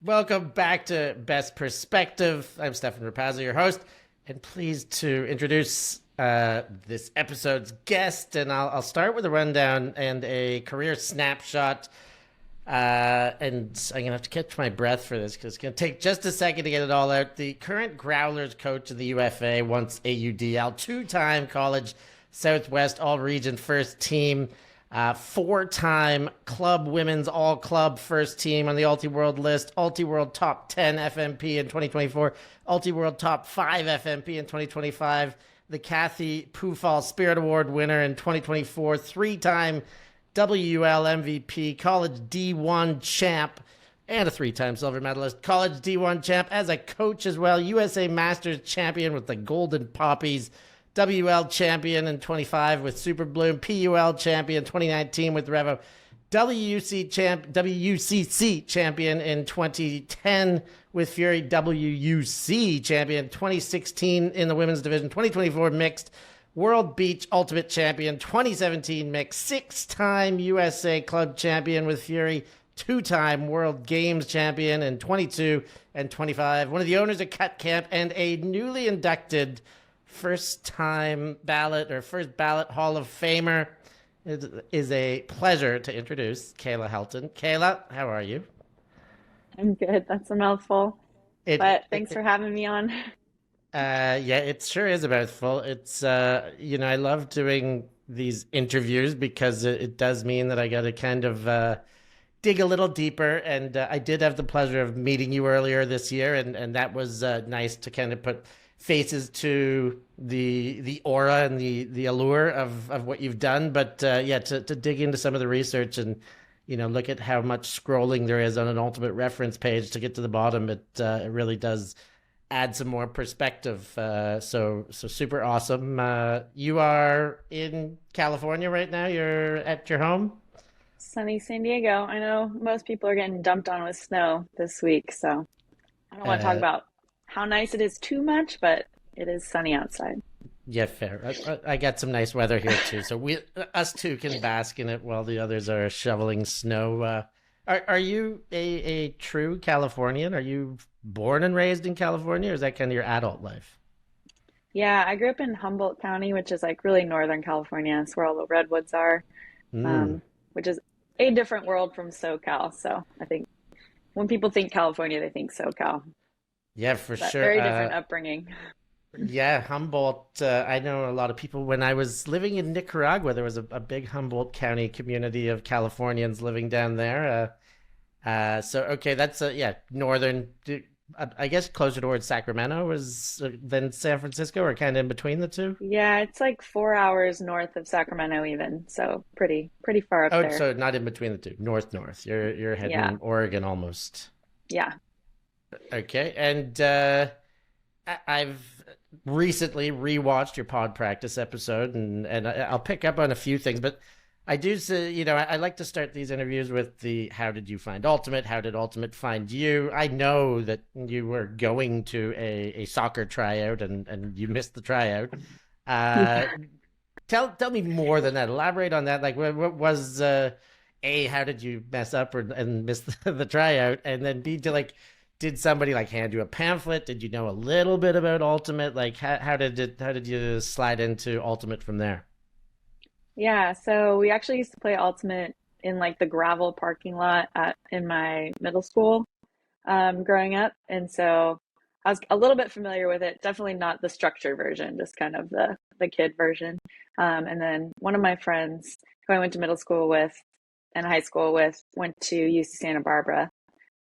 Welcome back to Best Perspective. I'm Stefan Rapazzo, your host, and pleased to introduce this episode's guest. And I'll start with a rundown and a career snapshot. And I'm going to have to catch my breath for this because it's going to take just a second to get it all out. The current Growlers coach of the UFA, once AUDL, two-time college Southwest All-Region first team. Four-time club women's all-club first team on the ULTI-World list, ULTI-World top 10 FMP in 2024, ULTI-World top 5 FMP in 2025, the Kathy Pufall Spirit Award winner in 2024, three-time WUL MVP, college D1 champ, and a three-time silver medalist, college D1 champ as a coach as well, USA Masters champion with the Golden Poppies, WL champion in 25 with Super Bloom, PUL champion 2019 with Revo, WCC champion in 2010 with Fury, WUC champion 2016 in the women's division, 2024 mixed, World Beach Ultimate champion 2017 mixed, six-time USA Club champion with Fury, two-time World Games champion in 22 and 25, one of the owners of Cut Camp, and a newly inducted first ballot Hall of Famer. It is a pleasure to introduce Kaela Helton. Kaela, how are you? I'm good. That's a mouthful. But thanks for having me on. Yeah, it sure is a mouthful. It's I love doing these interviews because it does mean that I got to kind of dig a little deeper. And I did have the pleasure of meeting you earlier this year, and that was nice to kind of put faces to the aura and the allure of what you've done. But to dig into some of the research and look at how much scrolling there is on an ultimate reference page to get to the bottom, it really does add some more perspective. So super awesome. You are in California right now. You're at your home. Sunny San Diego. I know most people are getting dumped on with snow this week, so I don't want to talk about how nice it is too much, but it is sunny outside. Yeah, fair. I got some nice weather here too, so us two can bask in it while the others are shoveling snow. Are you a true Californian? Are you born and raised in California, or is that kind of your adult life? Yeah, I grew up in Humboldt County, which is like really Northern California. It's where all the redwoods are, Mm. which is a different world from SoCal. So I think when people think California, they think SoCal. Yeah, for But sure. very different upbringing. Yeah, Humboldt. I know a lot of people. When I was living in Nicaragua, there was a big Humboldt County community of Californians living down there. So okay, that's northern. I guess closer towards Sacramento was than San Francisco, or kind of in between the two. Yeah, it's like 4 hours north of Sacramento even, so pretty far up Oh, there. so not in between the two, north. You're Yeah, heading Oregon almost. yeah. Okay, and I've recently rewatched your pod practice episode, and I'll pick up on a few things, but I do say, I like to start these interviews with the how did you find Ultimate? How did Ultimate find you? I know that you were going to a soccer tryout and you missed the tryout. Uh, Yeah. tell me more than that. Elaborate on that. Like, what was A, how did you mess up and miss the tryout? And then B, did somebody like hand you a pamphlet? Did you know a little bit about Ultimate? Like, how did you slide into Ultimate from there? Yeah, so we actually used to play Ultimate in like the gravel parking lot in my middle school growing up. And so I was a little bit familiar with it, definitely not the structure version, just kind of the kid version. And then one of my friends who I went to middle school with and high school with went to UC Santa Barbara.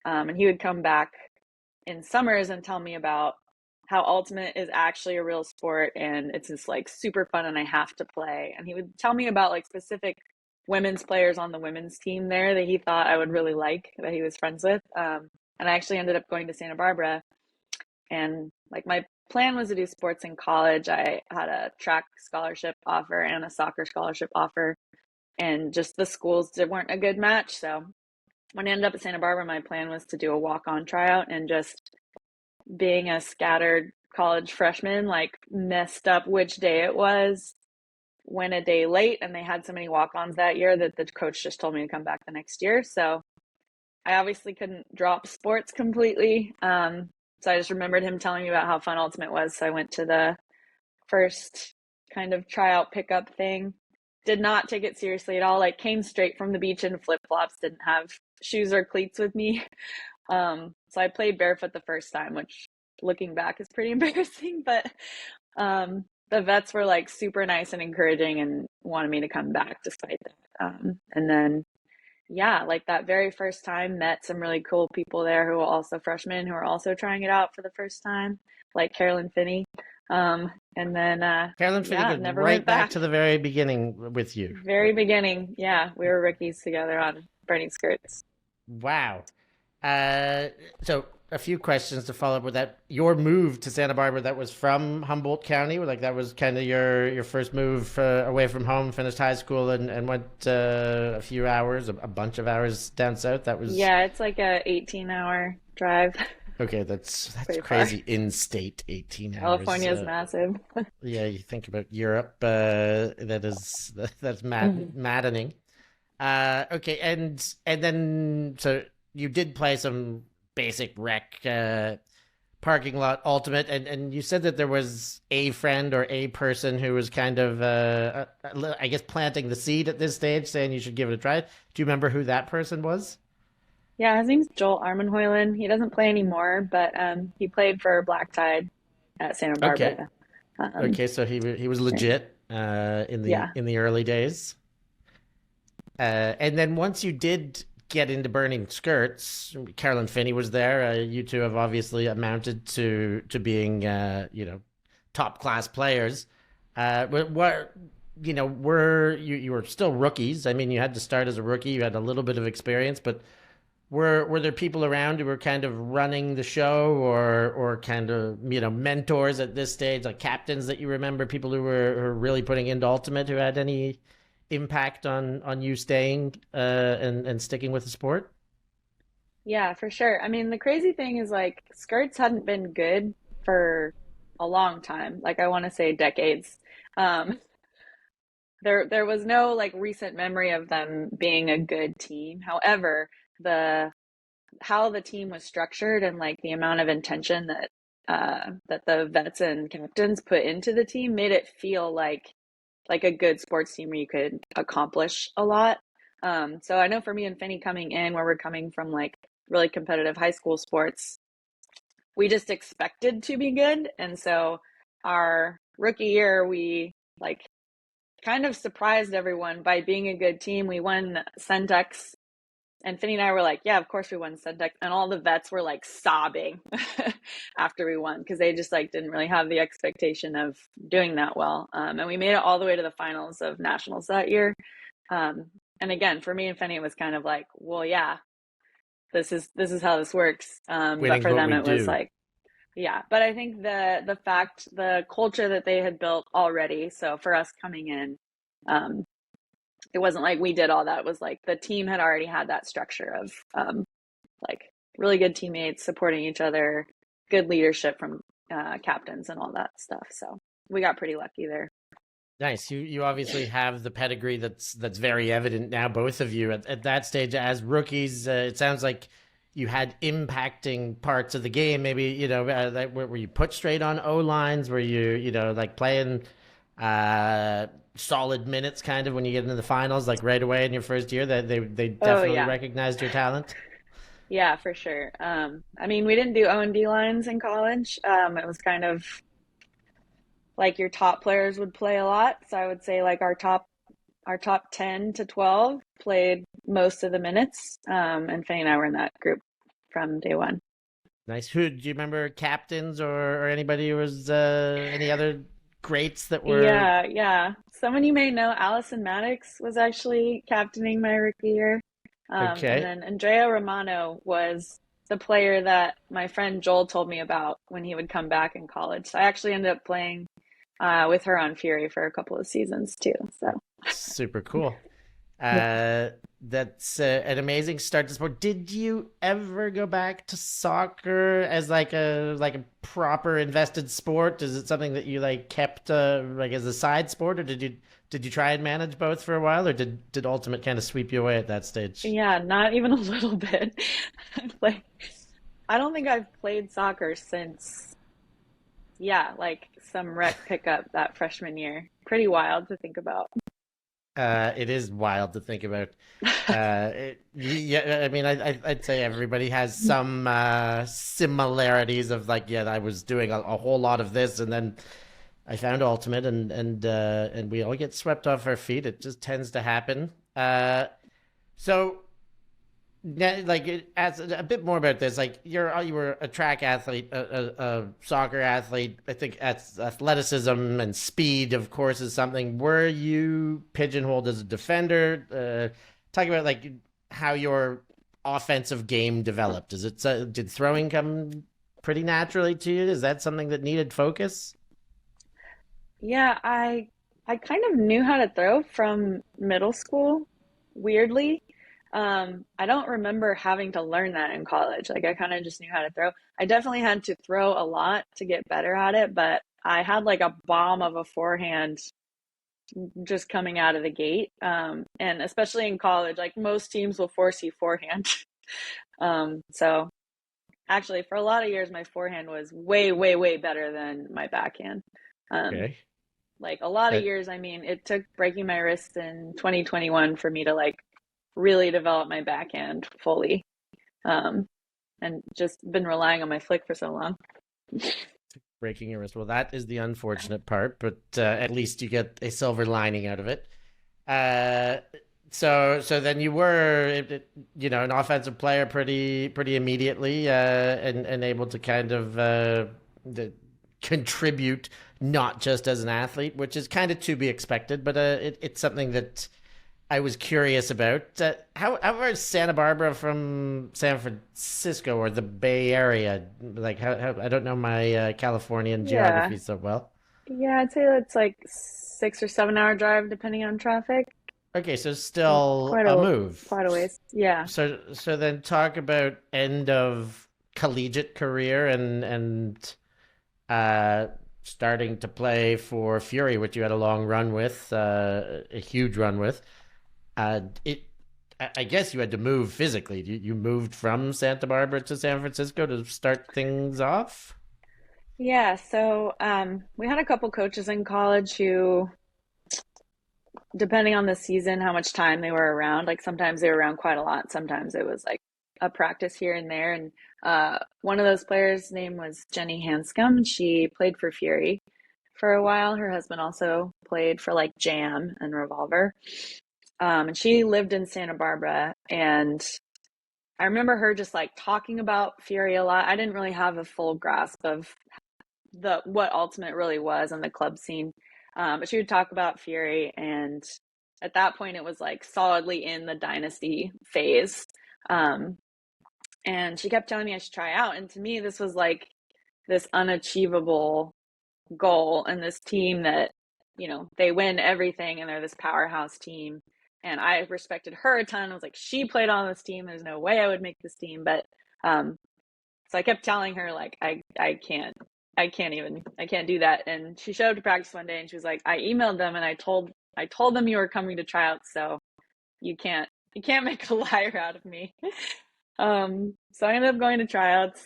And he would come back in summers and tell me about how Ultimate is actually a real sport and it's just like super fun and I have to play. And he would tell me about like specific women's players on the women's team there that he thought I would really like, that he was friends with. And I actually ended up going to Santa Barbara and like my plan was to do sports in college. I had a track scholarship offer and a soccer scholarship offer, and just the schools weren't a good match. So when I ended up at Santa Barbara, my plan was to do a walk-on tryout, and just being a scattered college freshman, like messed up which day it was, went a day late, and they had so many walk-ons that year that the coach just told me to come back the next year. So I obviously couldn't drop sports completely. So I just remembered him telling me about how fun Ultimate was. So I went to the first kind of tryout pickup thing. Did not take it seriously at all. Like came straight from the beach in flip flops. Didn't have shoes or cleats with me. So I played barefoot the first time, which looking back is pretty embarrassing. But the vets were like super nice and encouraging and wanted me to come back despite that. And then yeah, like that very first time, met some really cool people there who were also freshmen who were also trying it out for the first time, like Carolyn Finney. And then, Carolyn Finney yeah, goes never right went back back. to the very beginning with you. Very beginning. Yeah, we were rookies together on Burning Skirts. Wow. So a few questions to follow up with that. Your move to Santa Barbara, that was from Humboldt County, like that was kind of your first move away from home. Finished high school and went a few hours, a bunch of hours down south. That was Yeah, it's like a 18-hour drive. okay. That's Pretty crazy. far. In state, 18 hours. California is massive. Yeah, you think about Europe. That's maddening. Okay, and then so you did play some basic rec parking lot ultimate, and you said that there was a friend or a person who was kind of I guess planting the seed at this stage, saying you should give it a try. Do you remember who that person was? Yeah, his name's Joel Armenhuilen. He doesn't play anymore, but he played for Black Tide at Santa Okay, Barbara. Um, okay, so he was legit yeah. in the early days. And then once you did get into Burning Skirts, Carolyn Finney was there. You two have obviously amounted to being, top class players. What were you were still rookies? I mean, you had to start as a rookie. You had a little bit of experience, but were there people around who were kind of running the show, or kind of mentors at this stage, like captains that you remember, people who were really putting into Ultimate, who had any impact on you staying and sticking with the sport? Yeah, for sure. I mean, the crazy thing is like skirts hadn't been good for a long time. Like I want to say decades. Um, there was no like recent memory of them being a good team. However, the how the team was structured and like the amount of intention that the vets and captains put into the team made it feel like a good sports team where you could accomplish a lot. So I know for me and Finney coming in, where we're coming from like really competitive high school sports, we just expected to be good. And so our rookie year, we like kind of surprised everyone by being a good team. We won Sendex, and Finney and I were like, yeah, of course we won Sendex. And all the vets were like sobbing after we won because they just like didn't really have the expectation of doing that well. And we made it all the way to the finals of nationals that year. And again, for me and Finney, it was kind of like, well, yeah, this is how this works. But Winning's for what them, we it was do. like, yeah. But I think the culture that they had built already. So for us coming in, it wasn't like we did all that. It was like the team had already had that structure of like really good teammates supporting each other, good leadership from captains and all that stuff. So we got pretty lucky there. Nice. You obviously have the pedigree that's very evident now, both of you at that stage as rookies. It sounds like you had impacting parts of the game. Maybe like, were you put straight on O lines? Were you like playing solid minutes kind of when you get into the finals, like right away in your first year? That they Oh definitely yeah. recognized your talent. Yeah, for sure. I mean, we didn't do O&D lines in college. It was kind of like your top players would play a lot. So I would say like our top 10 to 12 played most of the minutes. And Faye and I were in that group from day one. Nice. Who do you remember, captains or anybody who was any other greats that were Yeah, yeah. Someone you may know, Allison Maddox was actually captaining my rookie year. And okay? then Andrea Romano was the player that my friend Joel told me about when he would come back in college. So I actually ended up playing with her on Fury for a couple of seasons too. So Super cool. yeah. Uh, that's an amazing start to sport. Did you ever go back to soccer as like a proper invested sport? Is it something that you like kept like as a side sport, or did you try and manage both for a while, or did Ultimate kind of sweep you away at that stage? Yeah, not even a little bit. Like, I don't think I've played soccer since, yeah, like some rec pickup that freshman year. Pretty wild to think about. It is wild to think about. Yeah, I mean, I'd say everybody has some similarities of like, yeah, I was doing a whole lot of this, and then I found Ultimate, and we all get swept off our feet. It just tends to happen. So like as a bit more about this, like you were a track athlete, a soccer athlete. I think athleticism and speed, of course, is something. Were you pigeonholed as a defender? Talk about like how your offensive game developed. Is it did throwing come pretty naturally to you? Is that something that needed focus? Yeah, I kind of knew how to throw from middle school, weirdly. I don't remember having to learn that in college. Like I kind of just knew how to throw. I definitely had to throw a lot to get better at it, but I had like a bomb of a forehand just coming out of the gate. And especially in college, like most teams will force you forehand. So actually for a lot of years my forehand was way, way, way better than my backhand. Um, Okay. like a lot of Uh, years, I mean, it took breaking my wrist in 2021 for me to like really develop my backhand fully. Um, and just been relying on my flick for so long. Breaking your wrist. Well, that is the unfortunate part, but at least you get a silver lining out of it. Uh, so then you were, you know, an offensive player pretty immediately, and able to kind of the, contribute not just as an athlete, which is kind of to be expected, but it's something that I was curious about. How far is Santa Barbara from San Francisco or the Bay Area? Like, how I don't know my Californian Yeah. geography so well. Yeah, I'd say it's like 6 or 7 hour drive depending on traffic. Okay, so So still a move. quite a ways. Yeah. So then talk about end of collegiate career and uh starting to play for Fury, which you had a long run with, a huge run with. It I guess you had to move physically. You moved from Santa Barbara to San Francisco to start things off? Yeah, so we had a couple coaches in college who, depending on the season, how much time they were around, like sometimes they were around quite a lot. Sometimes it was like a practice here and there. And one of those players' name was Jenny Hanscom. She played for Fury for a while. Her husband also played for like Jam and Revolver. And she lived in Santa Barbara. And I remember her just like talking about Fury a lot. I didn't really have a full grasp of the what Ultimate really was on the club scene. But she would talk about Fury, and at that point, it was like solidly in the dynasty phase. Um, and she kept telling me I should try out, and to me, this was like this unachievable goal, and this team that they win everything, and they're this powerhouse team. And I respected her a ton. I was like, she played on this team. There's no way I would make this team, but um, so I kept telling her like I can't do that. And she showed up to practice one day and she was like, I emailed them and I told them you were coming to tryouts, so you can't make a liar out of me. So I ended up going to tryouts,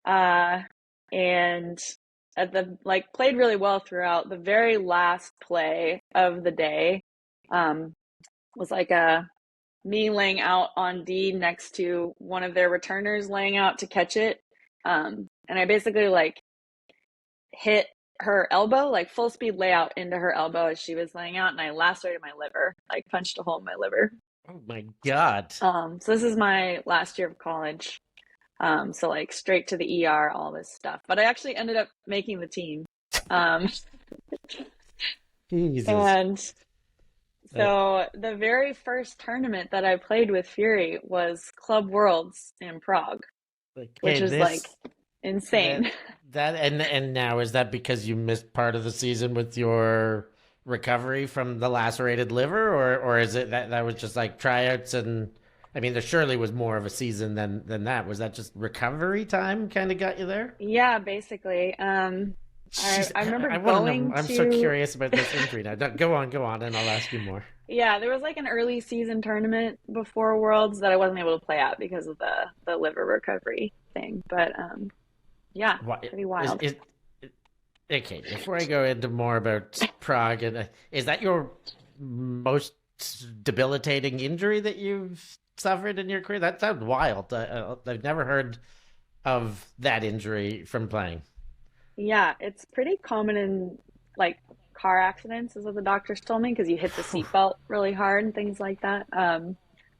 uh, and at the like played really well throughout. The very last play of the day was like a me laying out on D next to one of their returners laying out to catch it. And I basically like hit her elbow, like full speed layout into her elbow as she was laying out, and I lacerated my liver, like punched a hole in my liver. Oh my God. So this is my last year of college. So like straight to the ER, all this stuff. But I actually ended up making the team. Um, Jesus. and Uh, so the very first tournament that I played with Fury was Club Worlds in Prague, which okay, is like this insane. that that and now is that because you missed part of the season with your recovery from the lacerated liver, or is it that was just like tryouts? And I mean, there surely was more of a season than that. Was that just recovery time kind of got you there? Yeah, basically. Jeez, I remember I want to know. going I'm so to, curious about this injury now. Go on, and I'll ask you more. yeah, there was like an early season tournament before Worlds that I wasn't able to play at because of the liver recovery thing. But yeah, Why pretty is wild. is okay? Before I go into more about Prague, and is that your most debilitating injury that you've suffered in your career? That sounds wild. I've never heard of that injury from playing. Yeah, it's pretty common in like car accidents, is what the doctors told me, because you hit the seatbelt really hard and things like that.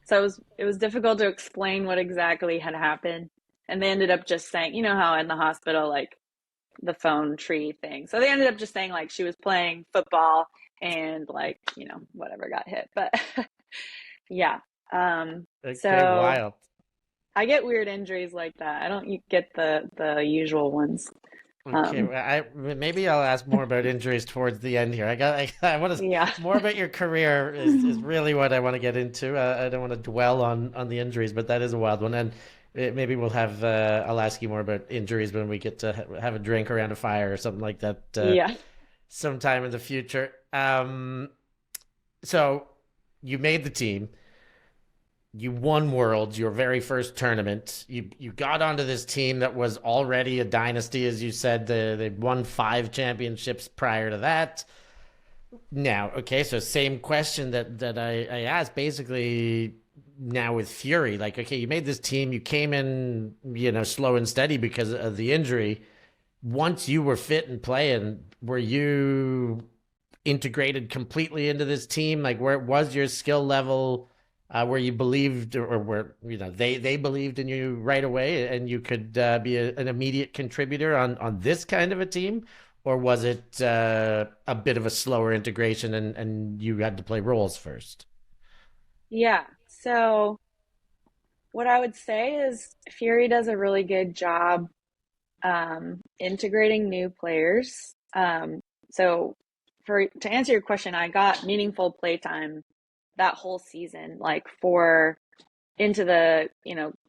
So it was difficult to explain what exactly had happened, and they ended up just saying, you know how in the hospital like the phone tree thing. So they ended up just saying like she was playing football and like whatever got hit, but yeah. Okay, So wild. I get weird injuries like that. I don't get the usual ones. Okay, Um, well, I maybe I'll ask more about injuries towards the end here. I want to yeah. more about your career is really what I want to get into. I don't want to dwell on the injuries, but that is a wild one, and maybe we'll have I'll ask you more about injuries when we get to have a drink around a fire or something like that Yeah. sometime in the future. So you made the team. You won Worlds, your very first tournament. You got onto this team that was already a dynasty, as you said. They won 5 championships prior to that. Now, okay, so same question that I asked basically now with Fury. Like, okay, you made this team, you came in, slow and steady because of the injury. Once you were fit and playing, were you integrated completely into this team? Like, where was your skill level? Where you believed, or where they believed in you right away, and you could be an immediate contributor on this kind of a team, or was it a bit of a slower integration, and you had to play roles first? Yeah. So what I would say is Fury does a really good job integrating new players. So for to answer your question, I got meaningful playtime that whole season, like for into the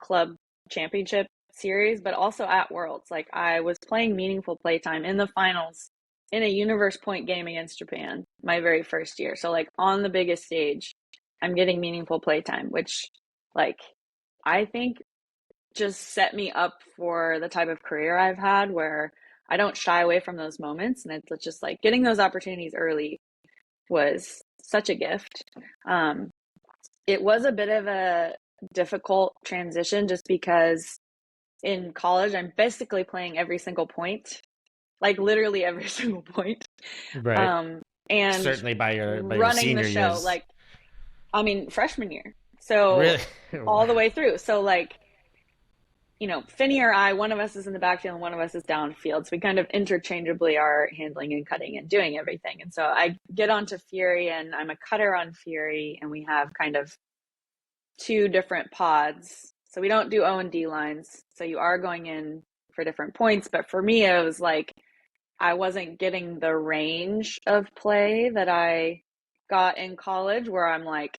club championship series, but also at Worlds. Like I was playing meaningful playtime in the finals in a universe point game against Japan my very first year. So like on the biggest stage, I'm getting meaningful playtime, which like I think just set me up for the type of career I've had where I don't shy away from those moments. And it's just like getting those opportunities early was such a gift. Um, it was a bit of a difficult transition just because in college I'm basically playing every single point, like literally every single point. Right. Um, and Certainly by your running the senior show, years. like I mean freshman year. So Really? all the Wow. way through. So like Finney or I, one of us is in the backfield and one of us is downfield. So we kind of interchangeably are handling and cutting and doing everything. And so I get onto Fury and I'm a cutter on Fury, and we have kind of two different pods. So we don't do O and D lines. So you are going in for different points. But for me, it was like I wasn't getting the range of play that I got in college, where I'm like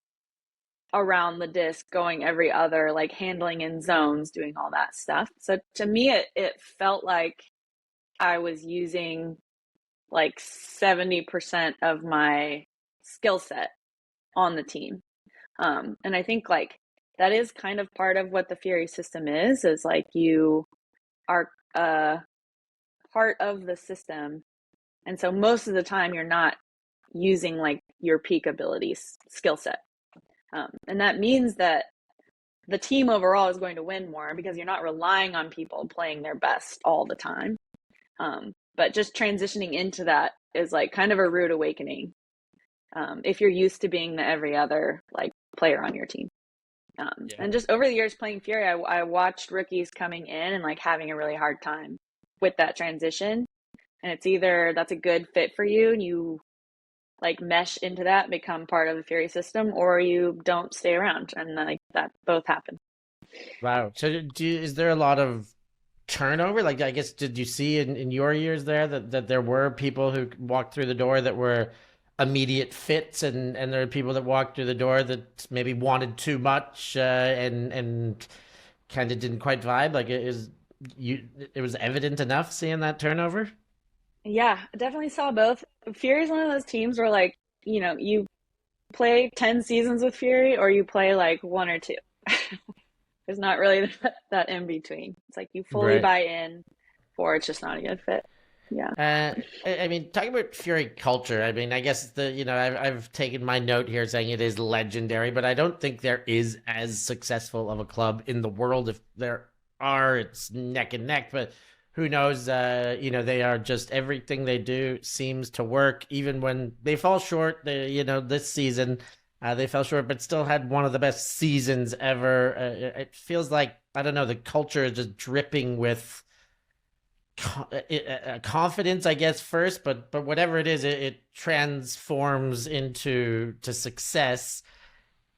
around the disc, going every other, like handling in zones, doing all that stuff. So to me, it felt like I was using like 70% of my skill set on the team. And I think like that is kind of part of what the Fury system is like you are part of the system. And so most of the time you're not using like your peak abilities skill set. And that means that the team overall is going to win more because you're not relying on people playing their best all the time. But just transitioning into that is like kind of a rude awakening if you're used to being the every other like player on your team. Yeah. And just over the years playing Fury, I watched rookies coming in and like having a really hard time with that transition. And it's either that's a good fit for you and you like mesh into that, become part of the Fury system, or you don't stay around. And like that both happen. Wow. So is there a lot of turnover? Like, I guess, did you see in your years there that there were people who walked through the door that were immediate fits, and there are people that walked through the door that maybe wanted too much, and kind of didn't quite vibe. Like it was evident enough seeing that turnover. Yeah, I definitely saw both. Fury's one of those teams where like, you play 10 seasons with Fury or you play like one or two. There's not really that in between. It's like you fully Right. buy in or it's just not a good fit. Yeah. I mean, talking about Fury culture, I mean, I guess I've taken my note here saying it is legendary, but I don't think there is as successful of a club in the world. If there are, it's neck and neck, but who knows? They are just everything they do seems to work, even when they fall short. This season, they fell short, but still had one of the best seasons ever. It feels like, I don't know, the culture is just dripping with confidence, I guess, first, but whatever it is, it transforms into to success.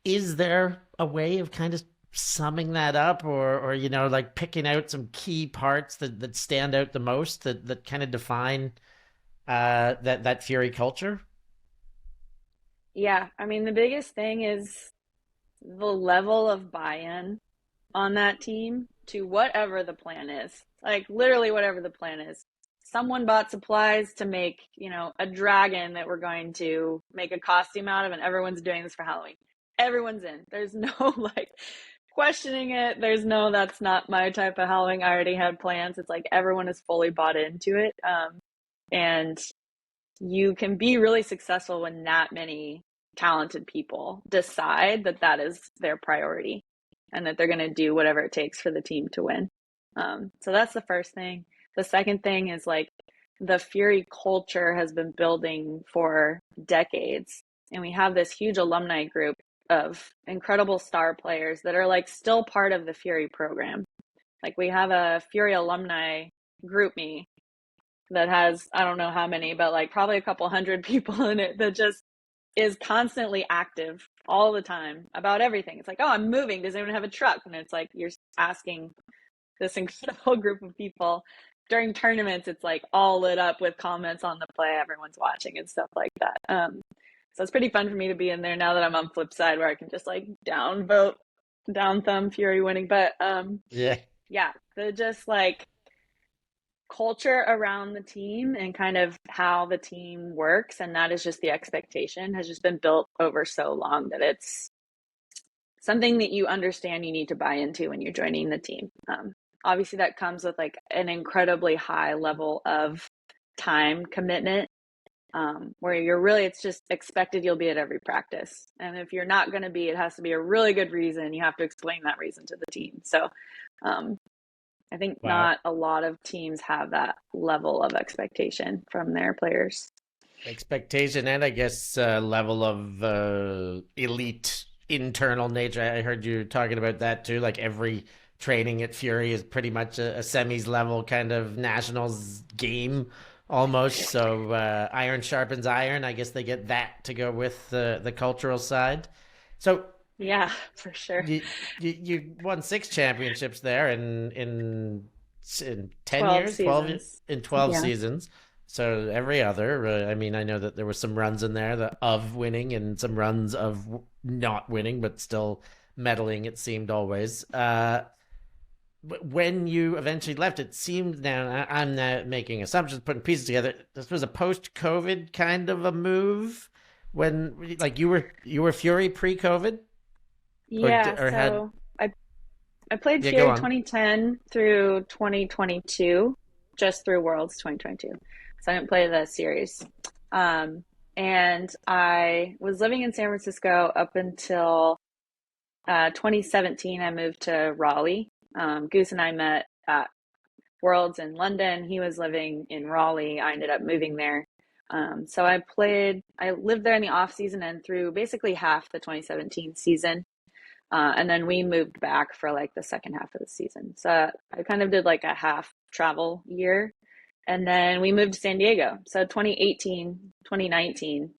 Is there a way of kind of summing that up, or like picking out some key parts that stand out the most, that kind of define that Fury culture? Yeah. I mean, the biggest thing is the level of buy-in on that team to whatever the plan is. Like literally whatever the plan is. Someone bought supplies to make, a dragon that we're going to make a costume out of, and everyone's doing this for Halloween. Everyone's in. There's no like questioning it. There's no, that's not my type of Halloween. I already had plans. It's like everyone is fully bought into it. And you can be really successful when that many talented people decide that that is their priority and that they're going to do whatever it takes for the team to win. So that's the first thing. The second thing is like the Fury culture has been building for decades, and we have this huge alumni group of incredible star players that are like still part of the Fury program. Like we have a Fury alumni group me that has, I don't know how many, but like probably a couple hundred people in it that just is constantly active all the time about everything. It's like, oh, I'm moving. Does anyone have a truck? And it's like you're asking this incredible group of people during tournaments. It's like all lit up with comments on the play everyone's watching and stuff like that. So it's pretty fun for me to be in there now that I'm on flip side, where I can just like down thumb Fury winning. But Yeah. yeah, the just like culture around the team and kind of how the team works, and that is just the expectation has just been built over so long that it's something that you understand you need to buy into when you're joining the team. Obviously that comes with like an incredibly high level of time commitment, where it's just expected you'll be at every practice, and if you're not going to be, it has to be a really good reason. You have to explain that reason to the team. So I think Wow. not a lot of teams have that level of expectation from their players. Expectation, and I guess level of elite internal nature. I heard you talking about that too. Like every training at Fury is pretty much a semis level kind of nationals game almost. So iron sharpens iron. I guess they get that to go with the cultural side. So Yeah, for sure. you won 6 championships there in 12 10 years, 12 seasons. in 12 Yeah. seasons. So every other, I mean, I know that there were some runs in there of winning and some runs of not winning, but still medaling. It seemed always. When you eventually left, it seemed, now I'm not making assumptions, putting pieces together. This was a post-COVID kind of a move, when like you were Fury pre-COVID, Yeah, or had. so I played Yeah, go Fury on. 2010 through 2022, just through Worlds 2022. So I didn't play the series. Um, and I was living in San Francisco up until 2017. I moved to Raleigh. Goose and I met at Worlds in London. He was living in Raleigh. I ended up moving there. So I lived there in the off season and through basically half the 2017 season. And then we moved back for like the second half of the season. So I kind of did like a half travel year. And then we moved to San Diego. So 2018, 2019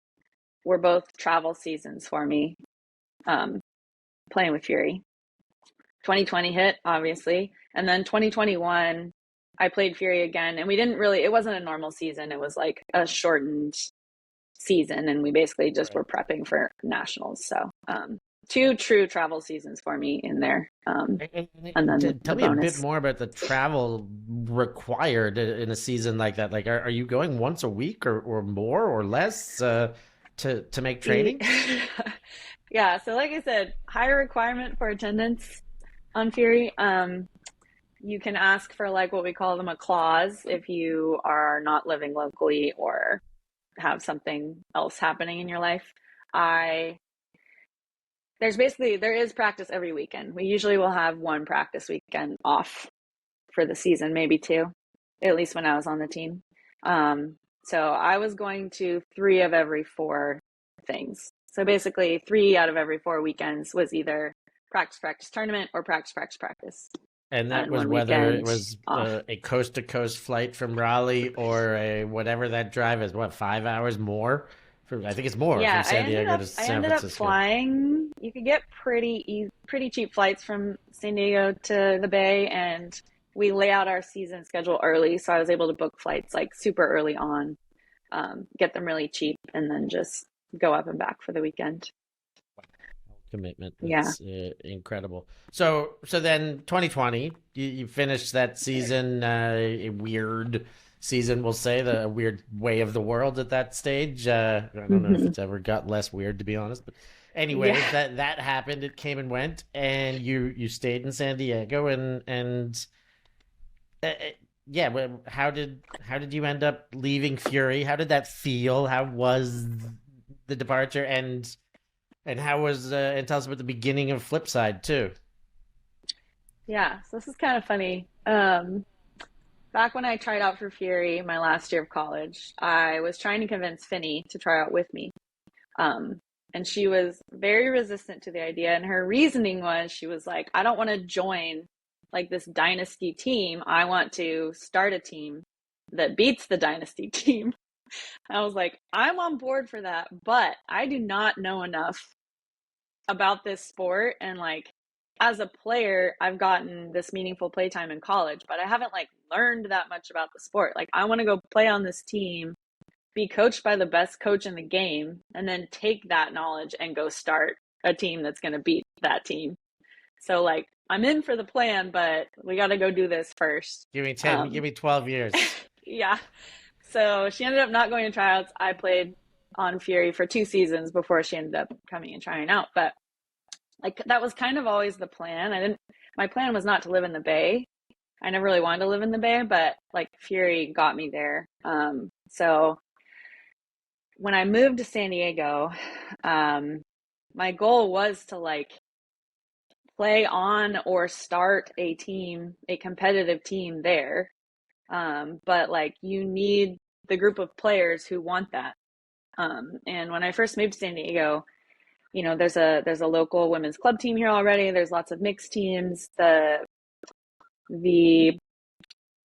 were both travel seasons for me, um, playing with Fury. 2020 hit, obviously. And then 2021, I played Fury again. And it wasn't a normal season. It was like a shortened season, and we basically just Right. were prepping for nationals. So two true travel seasons for me in there, and then Tell the me a bit bonus. more about the travel required in a season like that. Like, are you going once a week or more or less to make trainings? Yeah, so like I said, higher requirement for attendance on Fury. You can ask for like what we call them a clause if you are not living locally or have something else happening in your life. I there is practice every weekend. We usually will have one practice weekend off for the season, maybe two, at least when I was on the team. So I was going to three of every four things. So basically, three out of every four weekends was either practice, practice, tournament, or practice, practice, practice, And that and was one whether it weekend was off. a coast to coast flight from Raleigh or a whatever that drive is. What, 5 hours more? I think it's more from Yeah, San Diego to I San ended up Francisco. flying. You could get pretty cheap flights from San Diego to the Bay, and we lay out our season schedule early, so I was able to book flights like super early on, get them really cheap, and then just go up and back for the weekend. Commitment. Yeah. That's incredible. So then 2020, you finished that season, a weird season, we'll say, the weird way of the world at that stage. I don't know if Hmm. it's ever got less weird, to be honest. But Yeah. anyways, that happened. It came and went, and you stayed in San Diego, and yeah. How did you end up leaving Fury? How did that feel? How was the departure? And how was and tell us about the beginning of Flipside too. Yeah. So this is kind of funny. Back when I tried out for Fury my last year of college, I was trying to convince Finney to try out with me. Um, and she was very resistant to the idea. And her reasoning was she was like, I don't want to join like this dynasty team. I want to start a team that beats the dynasty team. I was like, I'm on board for that, but I do not know enough about this sport. And like, as a player, I've gotten this meaningful playtime in college, but I haven't like learned that much about the sport. Like, I want to go play on this team, be coached by the best coach in the game, and then take that knowledge and go start a team that's going to beat that team. So like, I'm in for the plan, but we got to go do this first. Give me 10. Give Um, me 12 years. yeah. So she ended up not going to tryouts. I played on Fury for 2 seasons before she ended up coming and trying out. But like, that was kind of always the plan. My plan was not to live in the Bay. I never really wanted to live in the Bay, but like Fury got me there. So when I moved to San Diego, um, my goal was to like play on or start a team, a competitive team there. But like, you need the group of players who want that. And when I first moved to San Diego, there's a local women's club team here already. There's lots of mixed teams. The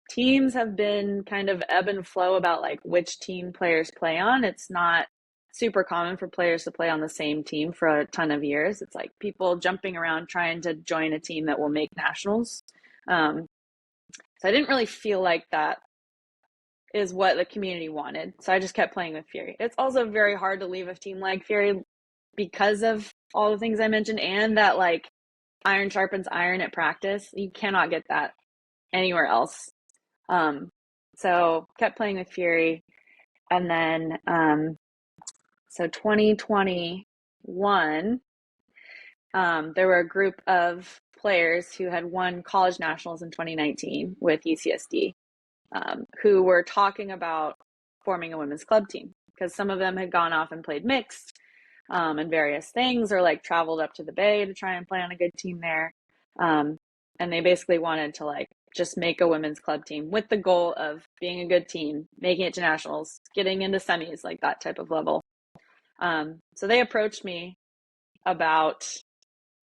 teams have been kind of ebb and flow about like which team players play on. It's not super common for players to play on the same team for a ton of years. It's like people jumping around trying to join a team that will make nationals. Um, so I didn't really feel like that is what the community wanted. So I just kept playing with Fury. It's also very hard to leave a team like Fury because of all the things I mentioned, and that like iron sharpens iron at practice. You cannot get that anywhere else. Um, so kept playing with Fury, and then so 2021, there were a group of players who had won college nationals in 2019 with UCSD, who were talking about forming a women's club team because some of them had gone off and played mixed, and various things, or like traveled up to the Bay to try and play on a good team there. Um, and they basically wanted to like just make a women's club team with the goal of being a good team, making it to nationals, getting into semis, like that type of level. So they approached me about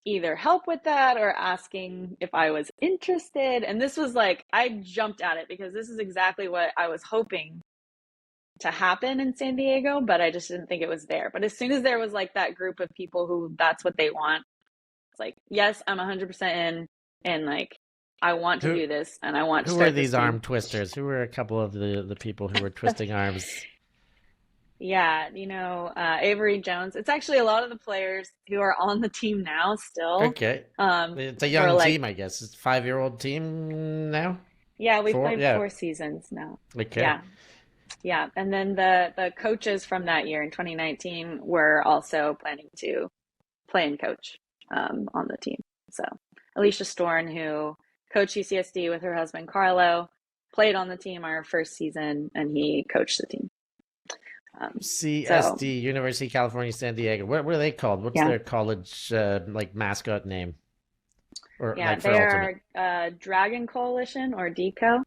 either help with that or asking if I was interested. And this was like, I jumped at it because this is exactly what I was hoping to happen in San Diego, but I just didn't think it was there. But as soon as there was like that group of people who that's what they want, it's like, yes, I'm 100% in, and like, I want to Who do this and I want to who were start this these team. arm twisters? Who were a couple of the people who were twisting arms? Yeah, Avery Jones. It's actually a lot of the players who are on the team now still. Okay. It's a Were young like, team, I guess. It's a 5-year-old team now? yeah, we've Four? played Yeah. 4 seasons now. Okay. Yeah, yeah. And then the coaches from that year in 2019 were also planning to play and coach on the team. So Alicia Storn, who coached UCSD with her husband Carlo, played on the team our first season, and he coached the team. So CSD, University of California, San Diego. What are they called? What's yeah, their college like mascot name? Or yeah, like for they Ultimate? are Dragon Coalition or DCO.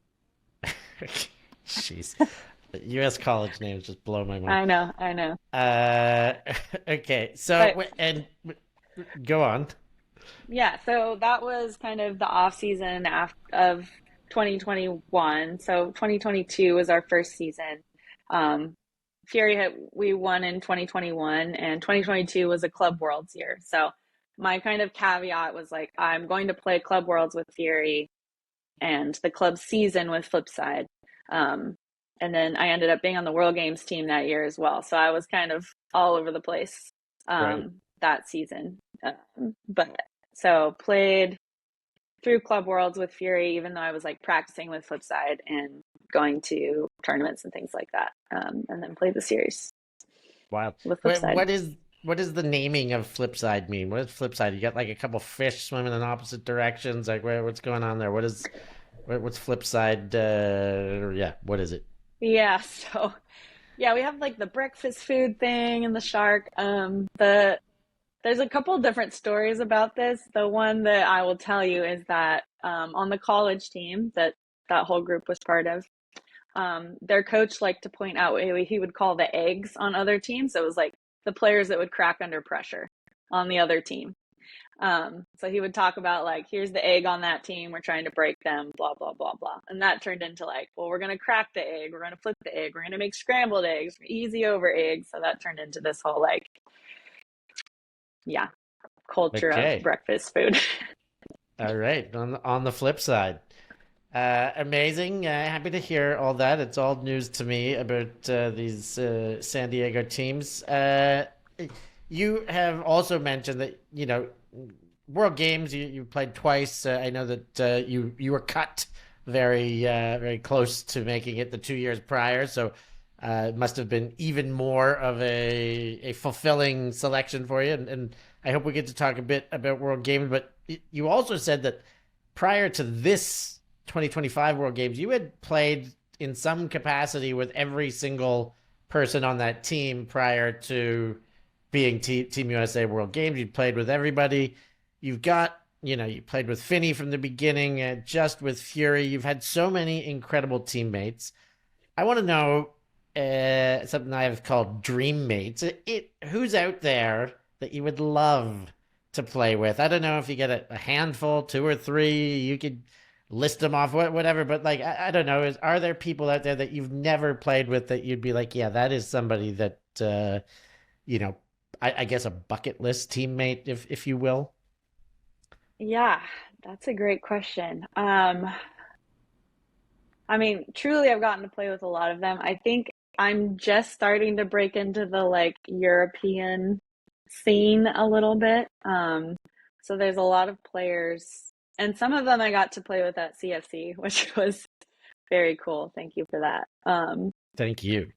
Jeez. U.S. college names just blow my mind. I know. Uh, okay. But And go on. yeah, so that was kind of the off season of 2021. So 2022 was our first season. Um, we won in 2021, and 2022 was a Club Worlds year. So my kind of caveat was like, I'm going to play Club Worlds with Fury and the club season with Flipside. Um, and then I ended up being on the World Games team that year as well. So I was kind of all over the place Right. that season. But so played through Club Worlds with Fury, even though I was like practicing with Flipside and going to tournaments and things like that. And then played the series Wild. with What Flipside. what is what does the naming of Flipside mean? What is Flipside? You got like a couple fish swimming in opposite directions. Like what's going on there? What's Flipside? Yeah, what is it? Yeah, so yeah, we have like the breakfast food thing and the shark. There's a couple different stories about this. The one that I will tell you is that on the college team that whole group was part of, their coach liked to point out what he would call the eggs on other teams. So it was like the players that would crack under pressure on the other team. So he would talk about like, here's the egg on that team. We're trying to break them, blah, blah, blah, blah. And that turned into like, well, we're going to crack the egg. We're going to flip the egg. We're going to make scrambled eggs, easy over eggs. So that turned into this whole like, yeah, culture of Okay. breakfast food. All right. On the flip side. Amazing. Happy to hear all that. It's all news to me about these San Diego teams. You have also mentioned that, World Games, you played twice. I know that you were cut very close to making it the 2 years prior. So it must have been even more of a fulfilling selection for you. And I hope we get to talk a bit about World Games. But you also said that prior to this 2025 World Games, you had played in some capacity with every single person on that team prior to being Team USA World Games. You played with everybody. You've got, you played with Finney from the beginning, just with Fury. You've had so many incredible teammates. I want to know something I have called dream mates. Who's out there that you would love to play with? I don't know if you get a handful, two or three. You could list them off, whatever. But like, I don't know. Are there people out there that you've never played with that you'd be like, yeah, that is somebody that you know, I guess a bucket list teammate, if you will. Yeah, that's a great question. I mean, truly, I've gotten to play with a lot of them. I think I'm just starting to break into the like European scene a little bit. So there's a lot of players, and some of them I got to play with at CFC, which was very cool. Thank you for that. Thank you.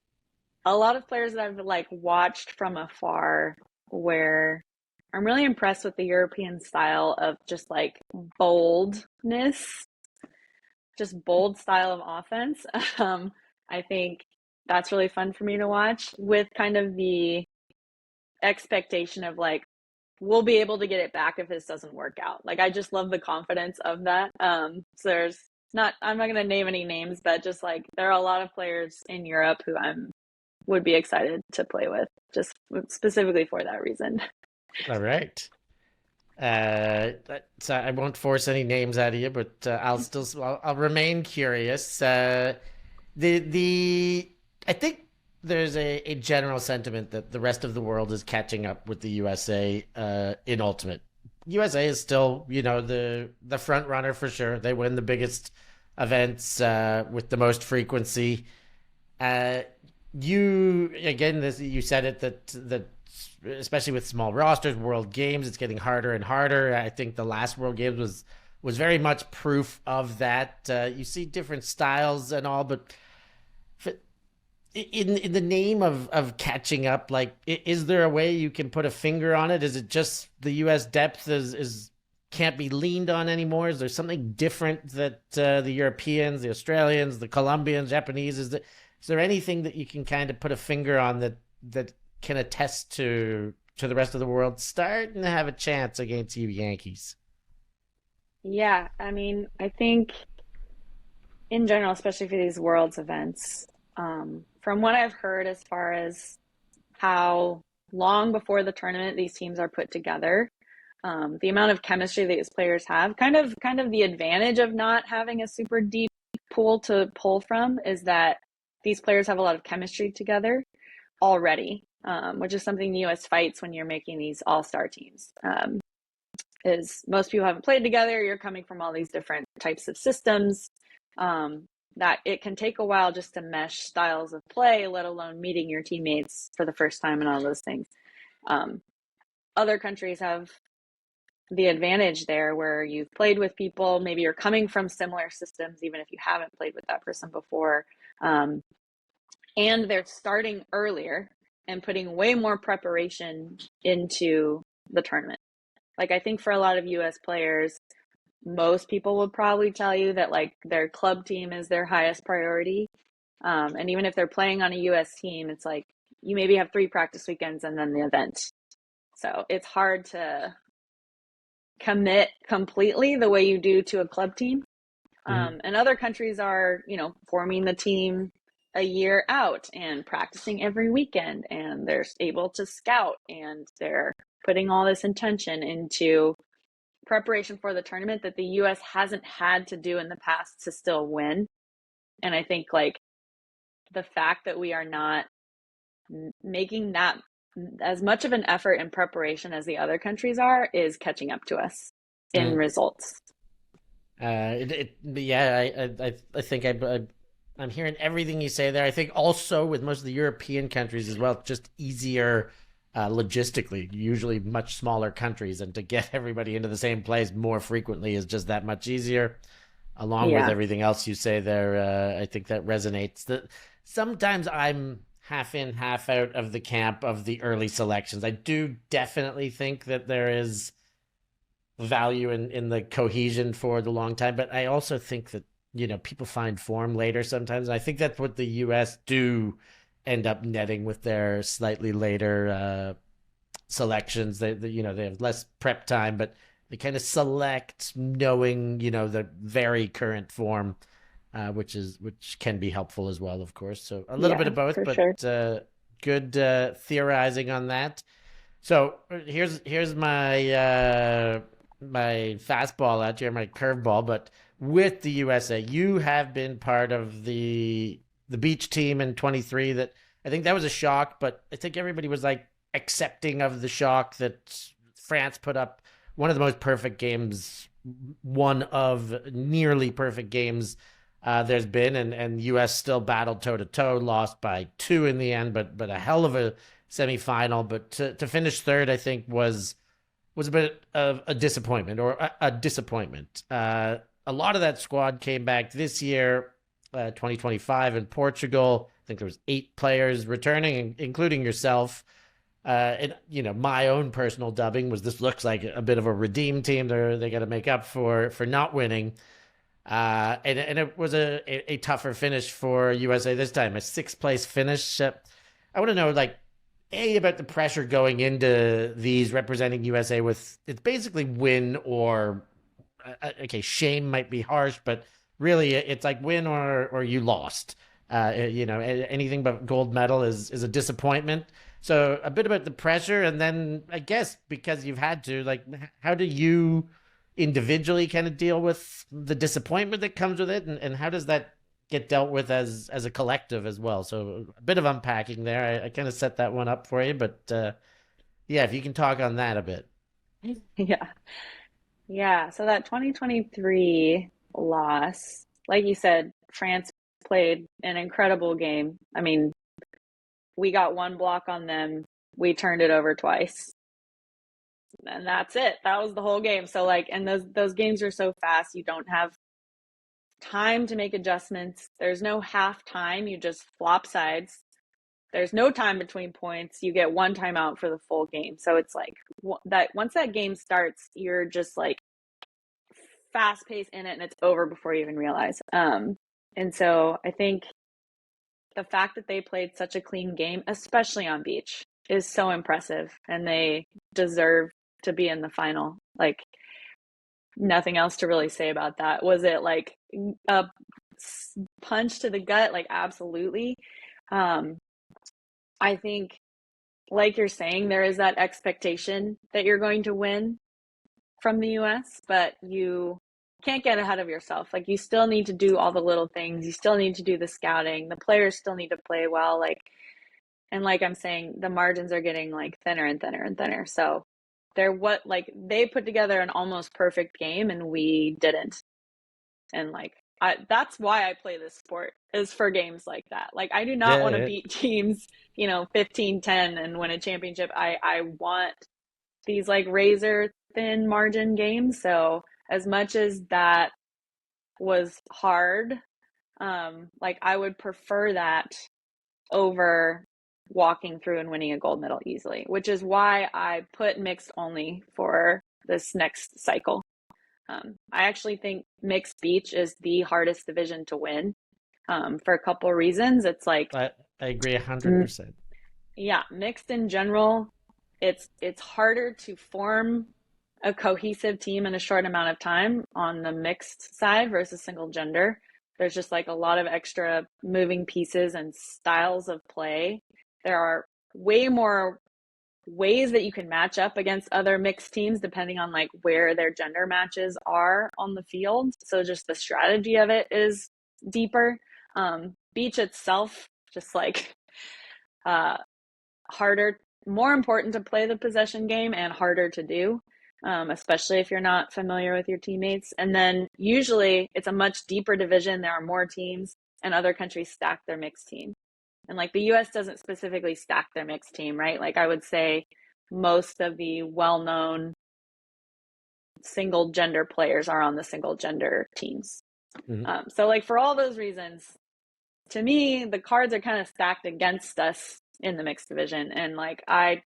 A lot of players that I've like watched from afar, where I'm really impressed with the European style of just like boldness, just bold style of offense. I think that's really fun for me to watch with kind of the expectation of like, we'll be able to get it back if this doesn't work out. Like, I just love the confidence of that. So I'm not going to name any names, but just like, there are a lot of players in Europe who would be excited to play with, just specifically for that reason. All right. So I won't force any names out of you, but I'll remain curious. The I think there's a general sentiment that the rest of the world is catching up with the USA in Ultimate. USA is still, the front runner for sure. They win the biggest events with the most frequency. Uh, You again, this you said it that especially with small rosters, World Games, it's getting harder and harder. I think the last World Games was very much proof of that. You see different styles and all, but in the name of catching up, like, is there a way you can put a finger on it? Is it just the U.S. depth is can't be leaned on anymore? Is there something different that the Europeans, the Australians, the Colombians, Japanese, is there anything that you can kind of put a finger on that can attest to the rest of the world starting to have a chance against you Yankees? Yeah, I mean, I think in general, especially for these Worlds events, from what I've heard as far as how long before the tournament these teams are put together, the amount of chemistry that these players have, kind of the advantage of not having a super deep pool to pull from is that these players have a lot of chemistry together already, which is something the U.S. fights when you're making these all-star teams. Is most people haven't played together. You're coming from all these different types of systems. That it can take a while just to mesh styles of play, let alone meeting your teammates for the first time and all those things. Um, Other countries have the advantage there where you've played with people, maybe you're coming from similar systems, even if you haven't played with that person before. Um, and they're starting earlier and putting way more preparation into the tournament. Like, I think for a lot of US players, most people would probably tell you that like their club team is their highest priority. And even if they're playing on a US team, it's like you maybe have 3 practice weekends and then the event. So it's hard to commit completely the way you do to a club team. Mm-hmm. And other countries are, forming the team a year out and practicing every weekend, and they're able to scout, and they're putting all this intention into preparation for the tournament that the US hasn't had to do in the past to still win. And I think like the fact that we are not making that as much of an effort in preparation as the other countries are is catching up to us in results. Yeah, I think I'm hearing everything you say there. I think also with most of the European countries as well, it's just easier logistically. Usually much smaller countries, and to get everybody into the same place more frequently is just that much easier. Along with Yeah. everything else you say there, I think that resonates. That sometimes I'm half in, half out of the camp of the early selections. I do definitely think that there is value in the cohesion for the long time. But I also think that, people find form later sometimes. I think that's what the US do end up netting with their slightly later selections. They have less prep time, but they kind of select knowing, the very current form, which can be helpful as well, of course. So a little bit Yeah, of both, for but sure. good theorizing on that. So here's my fastball out here, my curveball. But with the USA, you have been part of the beach team in 23. That I think that was a shock, but I think everybody was like accepting of the shock that France put up one of the most perfect games, one of nearly perfect games there's been, and US still battled toe to toe, lost by 2 in the end, but a hell of a semifinal. But to finish third, I think was a bit of a disappointment, or a disappointment. A lot of that squad came back this year, 2025 in Portugal. I think there was 8 players returning, including yourself. And my own personal dubbing was, this looks like a bit of a redeem team. They got to make up for not winning. And it was a tougher finish for USA this time, a 6th place finish. I want to know, like, about the pressure going into these representing USA with, it's basically win or okay, shame might be harsh, but really it's like win or you lost. Anything but gold medal is a disappointment. So a bit about the pressure, and then I guess because you've had to, like, how do you individually kind of deal with the disappointment that comes with it, and how does that get dealt with as a collective as well? So a bit of unpacking there. I kind of set that one up for you, but yeah, if you can talk on that a bit. Yeah. Yeah. So that 2023 loss, like you said, France played an incredible game. I mean, we got one block on them. We turned it over twice. And that's it. That was the whole game. So like, and those games are so fast. You don't have time to make adjustments. There's no half time. You just flop sides. There's no time between points. You get one timeout for the full game. So it's like that once that game starts, you're just like fast paced in it and it's over before you even realize. And so I think the fact that they played such a clean game, especially on beach, is so impressive, and they deserve to be in the final. Like, nothing else to really say about that. Was it like a punch to the gut? Like, absolutely. I think, like you're saying, there is that expectation that you're going to win from the US, but you can't get ahead of yourself. Like, you still need to do all the little things. You still need to do the scouting. The players still need to play well. Like, and like I'm saying, the margins are getting like thinner and thinner and thinner. So they put together an almost perfect game and we didn't. And like, that's why I play this sport, is for games like that. Like, I do not want to beat teams, 15-10 and win a championship. I want these like razor thin margin games. So as much as that was hard, like, I would prefer that over walking through and winning a gold medal easily, which is why I put mixed only for this next cycle. I actually think mixed beach is the hardest division to win, for a couple of reasons. It's like, I agree 100%. Yeah, mixed in general, it's harder to form a cohesive team in a short amount of time on the mixed side versus single gender. There's just like a lot of extra moving pieces and styles of play. There are way more ways that you can match up against other mixed teams depending on like where their gender matches are on the field. So just the strategy of it is deeper. Beach itself, just like harder, more important to play the possession game and harder to do, especially if you're not familiar with your teammates. And then usually it's a much deeper division. There are more teams, and other countries stack their mixed team. And like, the US doesn't specifically stack their mixed team, right? Like, I would say most of the well-known single gender players are on the single gender teams. Mm-hmm. So like, for all those reasons, to me, the cards are kind of stacked against us in the mixed division. And like, I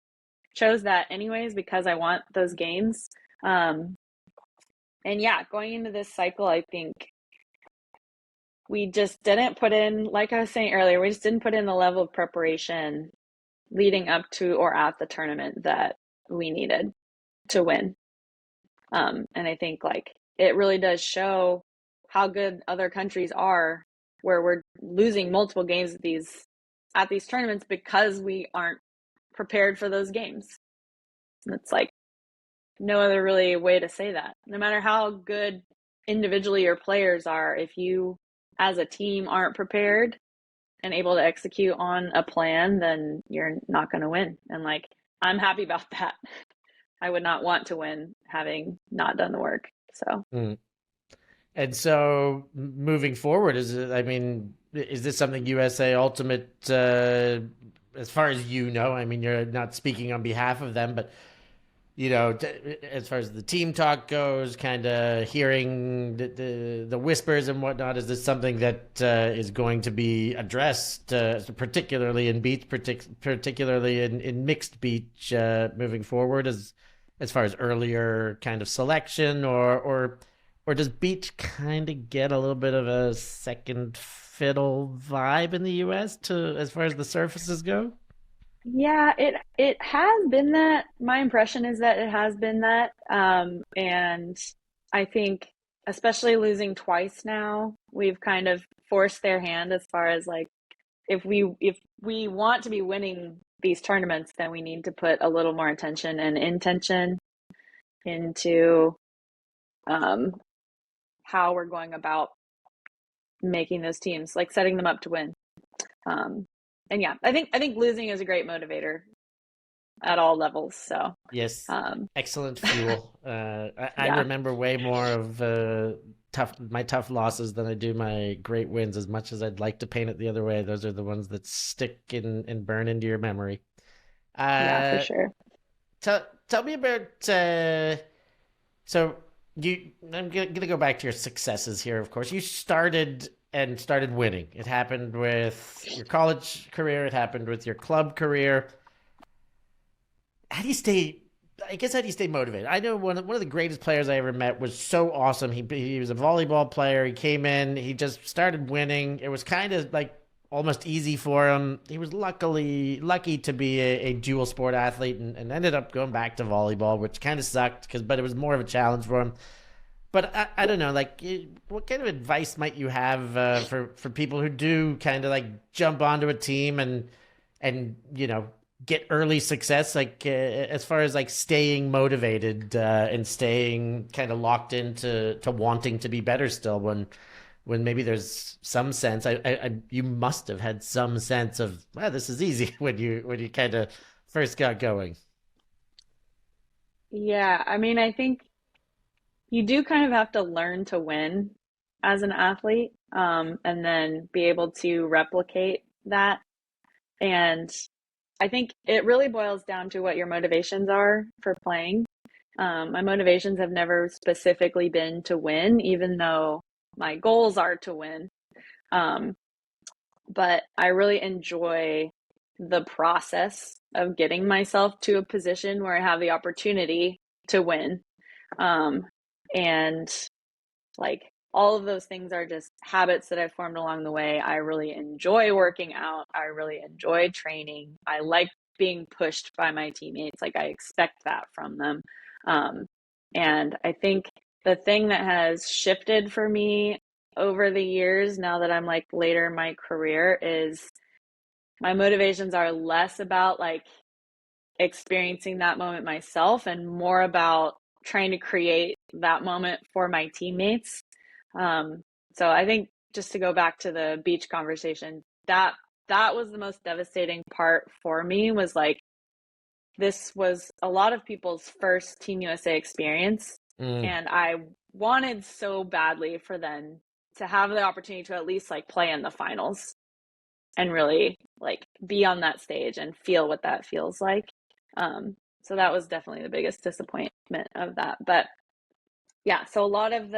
chose that anyways because I want those games. And yeah, going into this cycle, I think we just didn't put in, like I was saying earlier, we just didn't put in the level of preparation leading up to or at the tournament that we needed to win. And I think like, it really does show how good other countries are, where we're losing multiple games at these tournaments because we aren't prepared for those games. And it's like, no other really way to say that. No matter how good individually your players are, if you as a team aren't prepared and able to execute on a plan, then you're not going to win. And like, I'm happy about that. I would not want to win having not done the work. So. And so moving forward, is this something USA Ultimate, as far as you know, I mean, you're not speaking on behalf of them, but as far as the team talk goes, kind of hearing the whispers and whatnot, is this something that is going to be addressed, particularly in beach, particularly in mixed beach, moving forward, as far as earlier kind of selection, or does beach kind of get a little bit of a second fiddle vibe in the US as far as the surfaces go? Yeah, it has been that. My impression is that it has been that. And I think, especially losing twice now, we've kind of forced their hand as far as like, if we want to be winning these tournaments, then we need to put a little more attention and intention into how we're going about making those teams, like setting them up to win. And yeah, I think losing is a great motivator at all levels. So yes, excellent fuel. I Yeah. remember way more of tough losses than I do my great wins. As much as I'd like to paint it the other way, those are the ones that stick and burn into your memory. Yeah, for Uh, sure. tell me about so you. I'm gonna go back to your successes here. Of course, you started winning. It happened with your college career. It happened with your club career. How do you stay? I guess how do you stay motivated? I know one of the greatest players I ever met was so awesome. He was a volleyball player. He came in. He just started winning. It was kind of like almost easy for him. He was lucky to be a dual sport athlete and ended up going back to volleyball, which kind of sucked but it was more of a challenge for him. But I don't know, like, what kind of advice might you have for people who do kind of like jump onto a team and get early success, like as far as like staying motivated and staying kind of locked into to wanting to be better still when maybe there's some sense. You must have had some sense of, well, this is easy when you kind of first got going. Yeah, I mean, I think you do kind of have to learn to win as an athlete, and then be able to replicate that. And I think it really boils down to what your motivations are for playing. My motivations have never specifically been to win, even though my goals are to win. Um, but I really enjoy the process of getting myself to a position where I have the opportunity to win. Um, and like all of those things are just habits that I've formed along the way. I really enjoy working out. I really enjoy training. I like being pushed by my teammates. Like I expect that from them. Um, and I think the thing that has shifted for me over the years, now that I'm like later in my career, is my motivations are less about like experiencing that moment myself and more about trying to create that moment for my teammates. Um, so I think just to go back to the beach conversation, that was the most devastating part for me, was like this was a lot of people's first Team USA experience, Mm, and I wanted so badly for them to have the opportunity to at least like play in the finals and really like be on that stage and feel what that feels like. So that was definitely the biggest disappointment of that. But yeah, so a lot of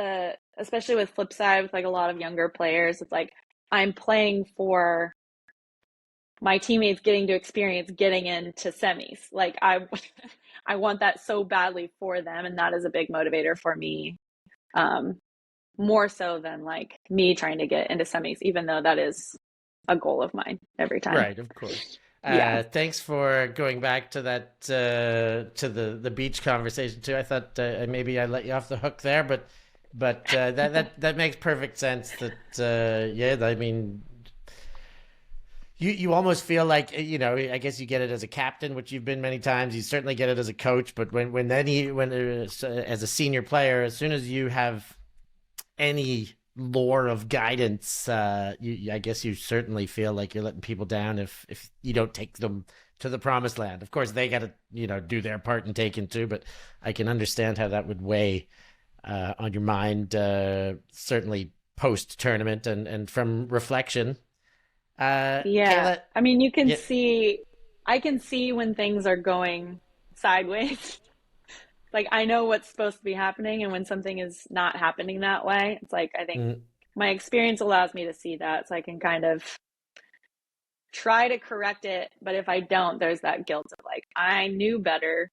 especially with flip side, with like a lot of younger players, it's like I'm playing for my teammates getting to experience getting into semis. Like I want that so badly for them, and that is a big motivator for me. Um, More so than like me trying to get into semis, even though that is a goal of mine every time. right, of course. Yeah. Thanks for going back to that to the beach conversation too. I thought maybe I let you off the hook there, but that makes perfect sense. That yeah, I mean, you almost feel like I guess you get it as a captain, which you've been many times. You certainly get it as a coach, but as a senior player, as soon as you have any lore of guidance, I guess you certainly feel like you're letting people down if you don't take them to the promised land. Of course, they got to do their part and take in too, but I can understand how that would weigh on your mind, certainly post tournament and from reflection. Yeah. Kaela, I mean, yeah, I can see when things are going sideways. Like I know what's supposed to be happening, and when something is not happening that way, it's like I think mm, my experience allows me to see that, so I can kind of try to correct it. But if I don't, there's that guilt of like, I knew better.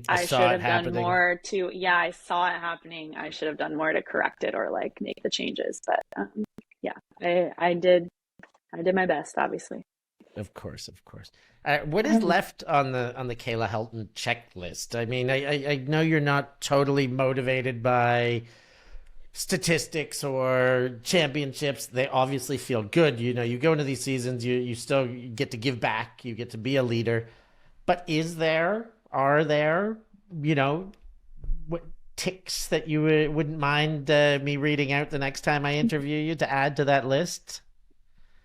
I I should saw it have done happening. more to, yeah, I saw it happening. I should have done more to correct it or like make the changes. But yeah, I did my best, obviously. Of course, of course. What is left on the Kayla Helton checklist? I mean, I know you're not totally motivated by statistics or championships. They obviously feel good. You go into these seasons, you still get to give back. You get to be a leader. But are there, you know, what ticks that you wouldn't mind me reading out the next time I interview you to add to that list?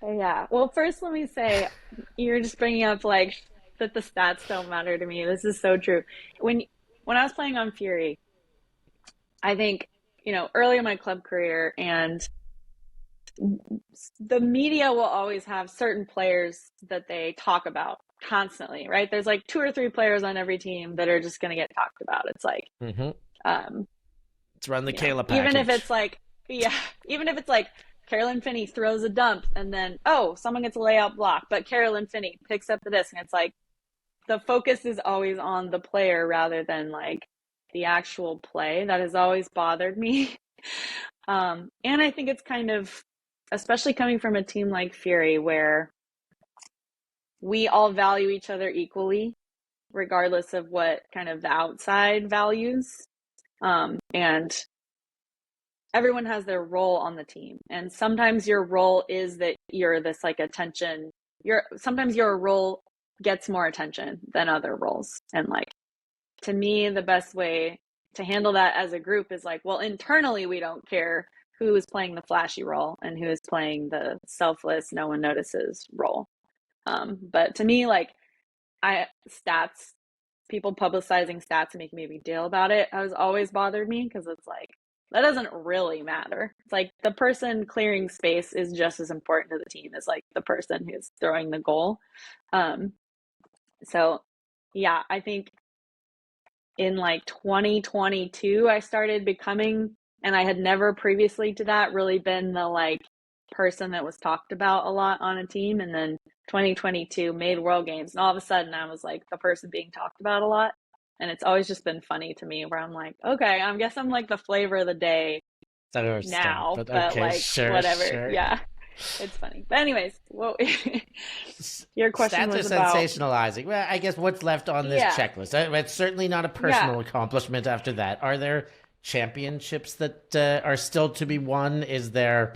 Yeah. Well, first, let me say, you're just bringing up like that the stats don't matter to me. This is so true. When when I was playing on Fury, I think early in my club career, and the media will always have certain players that they talk about constantly, right? There's like two or three players on every team that are just going to get talked about. It's like, Mm-hmm. um, Let's run the Kaela even if package. it's like, yeah, even if it's like Carolyn Finney throws a dump and then, oh, someone gets a layout block, but Carolyn Finney picks up the disc, and it's like the focus is always on the player rather than like the actual play. That has always bothered me. And I think it's kind of, especially coming from a team like Fury, where we all value each other equally, regardless of what kind of the outside values. And everyone has their role on the team. And sometimes your role is that you're this like attention. Sometimes your role gets more attention than other roles. And like, to me, the best way to handle that as a group is like, well, internally, we don't care who is playing the flashy role and who is playing the selfless, no one notices role. But to me, like, stats, people publicizing stats and making a big deal about it has always bothered me, because it's like, that doesn't really matter. It's like the person clearing space is just as important to the team as like the person who's throwing the goal. So yeah, I think in like 2022, I started becoming, and I had never previously to that really been the like person that was talked about a lot on a team. And then 2022 made World Games, and all of a sudden I was like the person being talked about a lot. And it's always just been funny to me, where I'm like, okay, I guess I'm like the flavor of the day I don't understand, now, but but okay, like sure, whatever. sure. Yeah, it's funny. But anyways, well, your question Stats are was about, sensationalizing. Well, I guess what's left on this yeah, checklist? It's certainly not a yeah. personal accomplishment after that. Are there championships that are still to be won? Is there,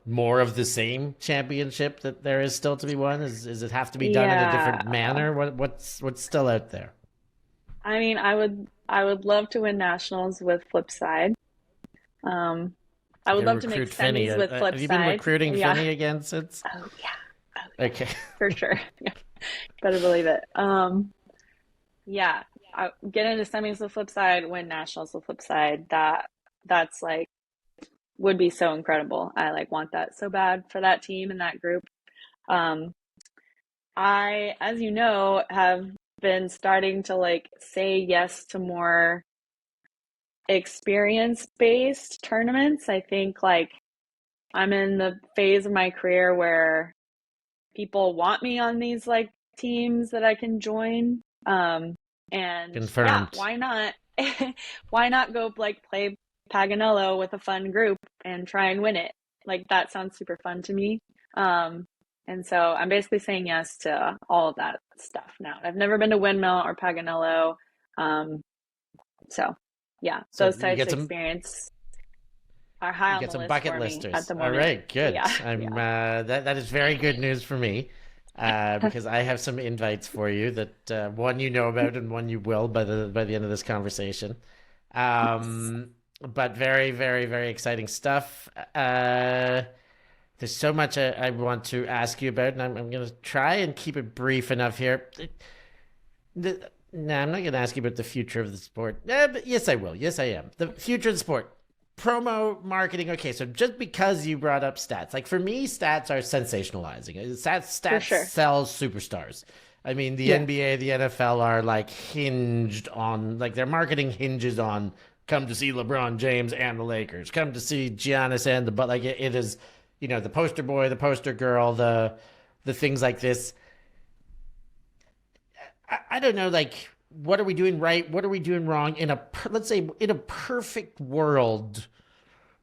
more of the same championship that there is still to be won? Is it have to be done in a different Yeah. manner? What's still out there? I mean, I would love to win nationals with Flipside. Um, I You would gotta love to make recruit Finney. semis with Have you been Flipside. recruiting Yeah. Finney again since? Oh yeah. Oh yeah. Okay. For sure. Yeah. Better believe it. Yeah. I get into semis with Flipside, win nationals with Flipside. That's like would be so incredible. I like want that so bad for that team and that group. Um, I, as you know, have been starting to like say yes to more experience based tournaments. I think like I'm in the phase of my career where people want me on these like teams that I can join. And yeah, Confirmed. why not? Why not go like play Paganello with a fun group and try and win it? Like that sounds super fun to me. And so I'm basically saying yes to all of that stuff now. I've never been to Windmill or Paganello. Um, so yeah, So those types of experience are high you on get the some list bucket for me at listers. the All moment. right, good. Yeah, I'm yeah. that is very good news for me. Because I have some invites for you that one you know about and one you will by the end of this conversation. But very, very, very exciting stuff. There's so much I want to ask you about, and I'm going to try and keep it brief enough here. No, I'm not going to ask you about the future of the sport. But yes, I will. Yes, I am. The future of the sport. Promo marketing. Okay, so just because you brought up stats, like for me, stats are sensationalizing. For Stats sure. sells superstars. I mean, the Yeah. NBA, the NFL are like hinged on, like their marketing hinges on come to see LeBron James and the Lakers, come to see Giannis and but like it is, the poster boy, the poster girl, the things like this. I don't know, like, what are we doing right? What are we doing wrong? Let's say, in a perfect world,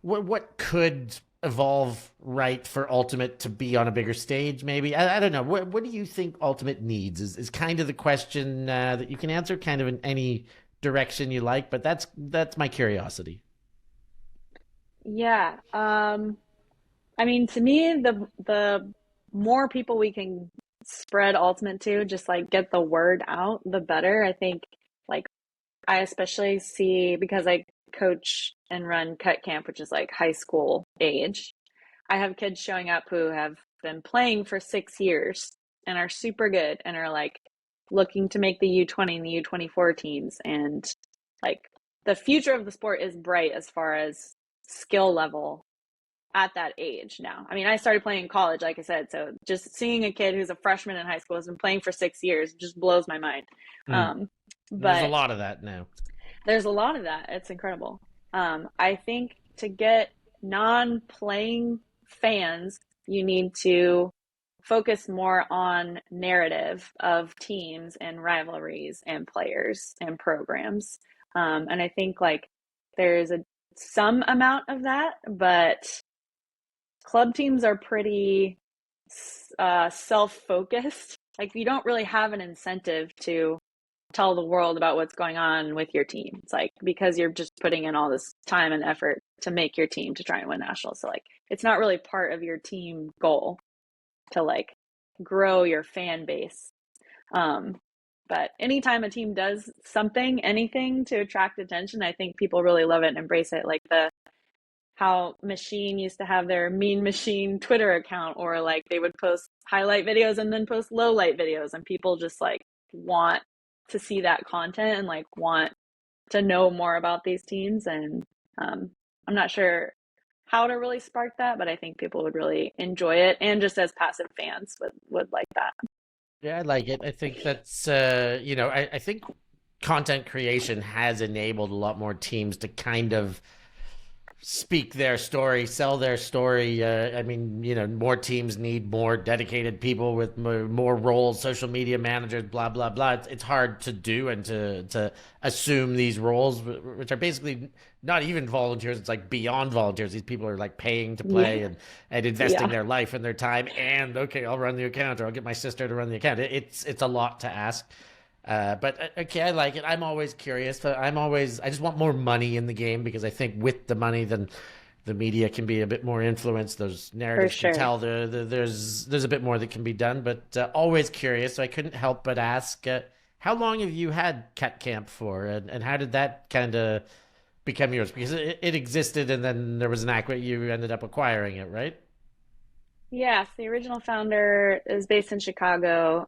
what could evolve right for Ultimate to be on a bigger stage? Maybe I don't know. What do you think Ultimate needs? Is kind of the question that you can answer, kind of in any direction you like. But that's my curiosity. Yeah. I mean, to me, the more people we can spread Ultimate to, just like get the word out, the better. I think like I especially see, because I coach and run cut camp, which is like high school age. I have kids showing up who have been playing for 6 years and are super good and are like looking to make the U20 and the U24 teams, and like the future of the sport is bright as far as skill level at that age now. I mean, I started playing in college, like I said, so just seeing a kid who's a freshman in high school has been playing for 6 years just blows my mind. Mm. There's a But lot of that now. there's a lot of that. It's incredible. I think to get non-playing fans, you need to focus more on narrative of teams and rivalries and players and programs. And I think like there's some amount of that, but club teams are pretty self-focused. Like you don't really have an incentive to tell the world about what's going on with your team. It's like because you're just putting in all this time and effort to make your team to try and win nationals. So like it's not really part of your team goal to like grow your fan base. But anytime a team does something, anything to attract attention, I think people really love it and embrace it. Like how Machine used to have their Mean Machine Twitter account, or like they would post highlight videos and then post low light videos, and people just like want to see that content and like want to know more about these teams. And I'm not sure how to really spark that, but I think people would really enjoy it, and just as passive fans would like that. Yeah, I like it. I think that's I think content creation has enabled a lot more teams to kind of speak their story, sell their story. I mean, more teams need more dedicated people with more roles, social media managers, blah blah blah. It's hard to do and to assume these roles, which are basically not even volunteers. It's like beyond volunteers. These people are like paying to play and investing Yeah, their life and their time. And okay, I'll run the account, or I'll get my sister to run the account. It's a lot to ask. But okay, I like it. I'm always curious. I just want more money in the game, because I think with the money, then the media can be a bit more influenced. Those for narratives can sure. tell. There's a bit more that can be done. But always curious. So I couldn't help but ask, how long have you had Cat Camp for, and how did that kind of become yours? Because it existed, and then there was an act where you ended up acquiring it, right? Yes, the original founder is based in Chicago.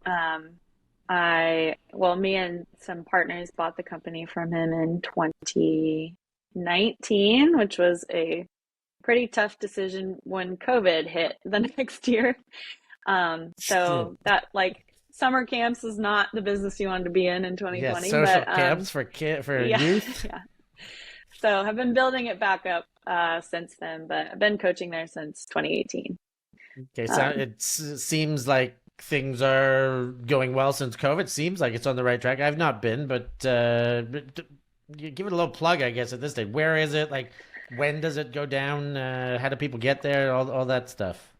Me and some partners bought the company from him in 2019, which was a pretty tough decision when COVID hit the next year. So that like summer camps is not the business you wanted to be in Yes, 2020, social but camps for yeah, youth. yeah. So I've been building it back up since then, but I've been coaching there since 2018. Okay, so Um, it seems like things are going well since COVID. Seems like it's on the right track. I've not been, but you give it a little plug, I guess, at this stage. Where is it? Like, when does it go down? How do people get there? All that stuff.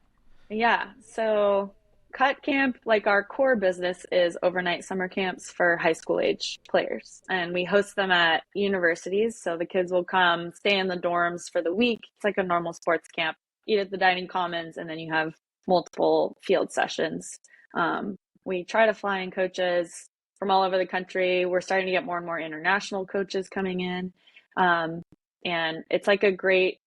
Yeah, so Cut Camp, like our core business, is overnight summer camps for high school age players. And we host them at universities. So the kids will come, stay in the dorms for the week. It's like a normal sports camp, eat at the dining commons, and then you have multiple field sessions. We try to fly in coaches from all over the country. We're starting to get more and more international coaches coming in. Um, and it's like a great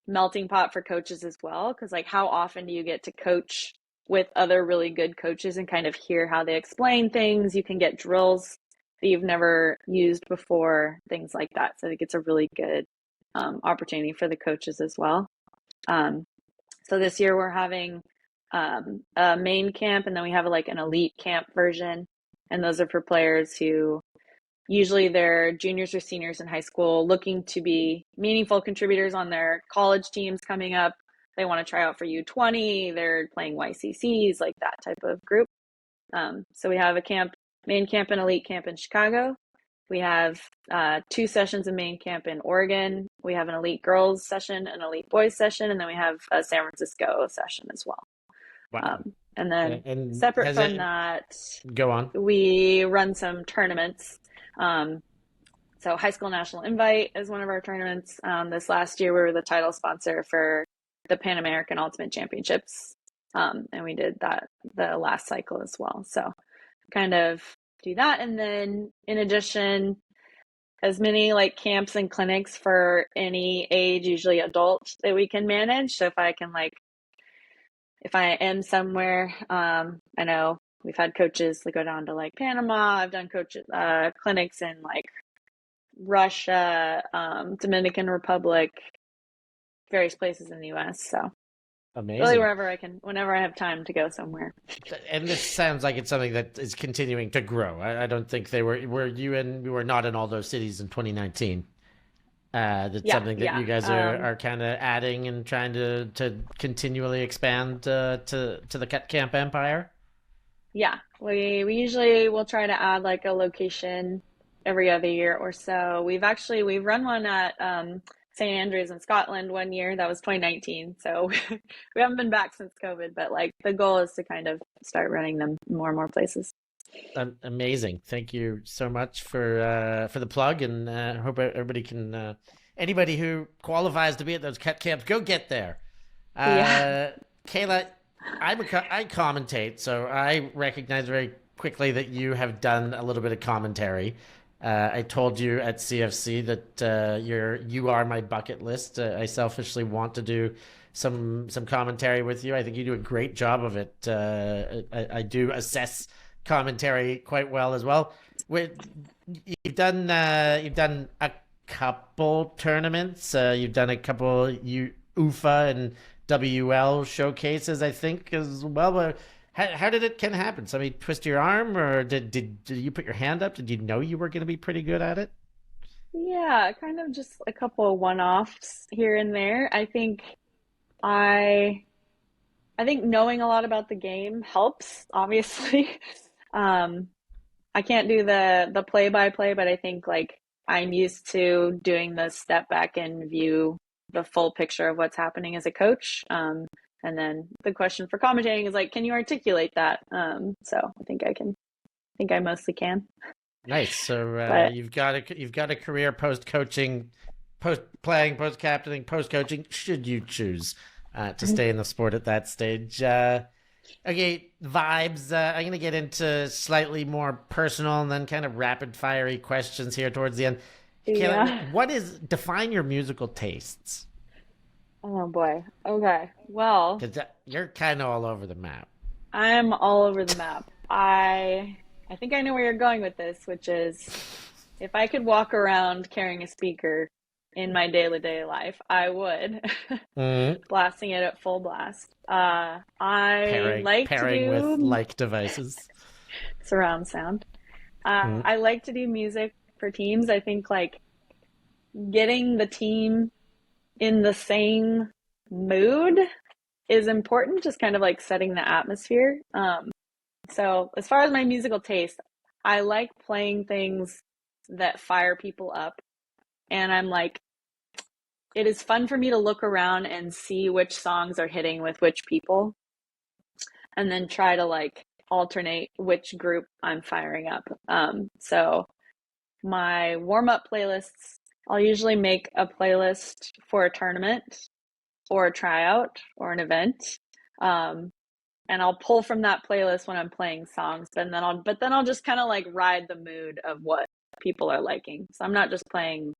melting pot for coaches as well, because like how often do you get to coach with other really good coaches and kind of hear how they explain things? You can get drills that you've never used before, things like that. So I think it's a really good opportunity for the coaches as well. So this year we're having a main camp, and then we have like an elite camp version, and those are for players who usually they're juniors or seniors in high school looking to be meaningful contributors on their college teams coming up. They want to try out for U20, they're playing YCCs, like that type of group. So we have a camp, main camp and elite camp in Chicago. We have 2 sessions of main camp in Oregon. We have an elite girls session, an elite boys session, and then we have a San Francisco session as well. Wow. And then And separate has from it that, go on? we run some tournaments. So High School National Invite is one of our tournaments. This last year, we were the title sponsor for the Pan American Ultimate Championships. And we did that the last cycle as well. So kind of do that. And then in addition, as many like camps and clinics for any age, usually adult, that we can manage. So if I am somewhere, I know we've had coaches that go down to like Panama. I've done clinics in like Russia, Dominican Republic, various places in the US. So really Amazing. wherever I can, whenever I have time to go somewhere. And this sounds like it's something that is continuing to grow. I don't think you were not in all those cities in 2019. That's Yeah, something that yeah. you guys are kind of adding and trying to continually expand to the Cut Camp Empire. Yeah, we usually will try to add like a location every other year or so. We've run one at St. Andrews in Scotland one year. That was 2019. So we haven't been back since COVID, but like the goal is to kind of start running them more and more places. Amazing. Thank you so much for the plug, and hope everybody can anybody who qualifies to be at those cut camps, go get there. Yeah. Kaela, I commentate, so I recognize very quickly that you have done a little bit of commentary. I told you at CFC that you are my bucket list. I selfishly want to do some commentary with you. I think you do a great job of it. I do assess commentary quite well as well. You've done a couple tournaments. You've done a couple UFA and WL showcases, I think, as well. But how did it kind of happen? Somebody twist your arm, or did you put your hand up? Did you know you were going to be pretty good at it? Yeah, kind of just a couple of one-offs here and there. I I think knowing a lot about the game helps, obviously. Um, I can't do the play by play, but I think like I'm used to doing the step back and view the full picture of what's happening as a coach. And then the question for commentating is like, can you articulate that? So I think I mostly can. Nice. So But you've got a career post coaching, post playing, post captaining, post coaching. Should you choose to stay in the sport at that stage? Okay, vibes. I'm going to get into slightly more personal and then kind of rapid fiery questions here towards the end. yeah. Kaela, define your musical tastes? Oh boy. Okay. Well, Because you're kind of all over the map. I'm all over the map. I think I know where you're going with this, which is if I could walk around carrying a speaker in my day-to-day life, I would, Mm. blasting it at full blast. I like to Pairing with do like devices. surround sound. Mm. I like to do music for teams. I think like getting the team in the same mood is important, just kind of like setting the atmosphere. So as far as my musical taste, I like playing things that fire people up. And I'm like, it is fun for me to look around and see which songs are hitting with which people, and then try to like alternate which group I'm firing up. So my warm up playlists, I'll usually make a playlist for a tournament or a tryout or an event. Um, and I'll pull from that playlist when I'm playing songs, but then I'll just kind of like ride the mood of what people are liking. So I'm not just playing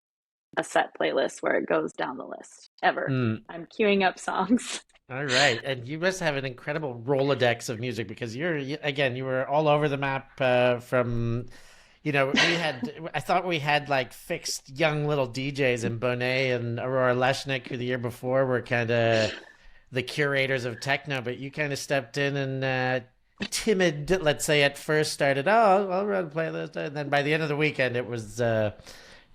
a set playlist where it goes down the list ever. Mm. I'm queuing up songs. All right, and you must have an incredible Rolodex of music because again, you were all over the map from. I thought we had like fixed young little DJs in Bonet and Aurora Leshnik, who the year before were kind of the curators of techno, but you kind of stepped in and timid, let's say at first started, oh, I'll run a playlist. And then by the end of the weekend, it was the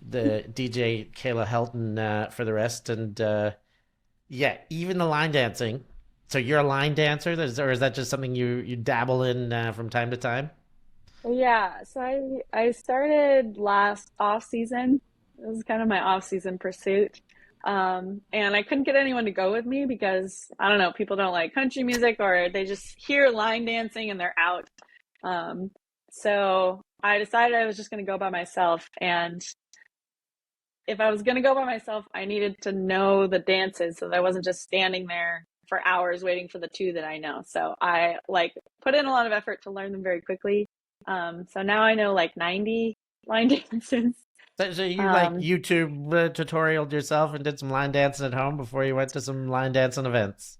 DJ Kaela Helton for the rest. And yeah, even the line dancing. So you're a line dancer, or is that just something you dabble in from time to time? Yeah, so I started last off season. It was kind of my off season pursuit. And I couldn't get anyone to go with me because I don't know, people don't like country music or they just hear line dancing and they're out. Um, so I decided I was just going to go by myself. And if I was going to go by myself, I needed to know the dances so that I wasn't just standing there for hours waiting for the two that I know. So I like put in a lot of effort to learn them very quickly. So now I know like 90 line dances. So you like Um, YouTube tutorialed yourself and did some line dancing at home before you went to some line dancing events?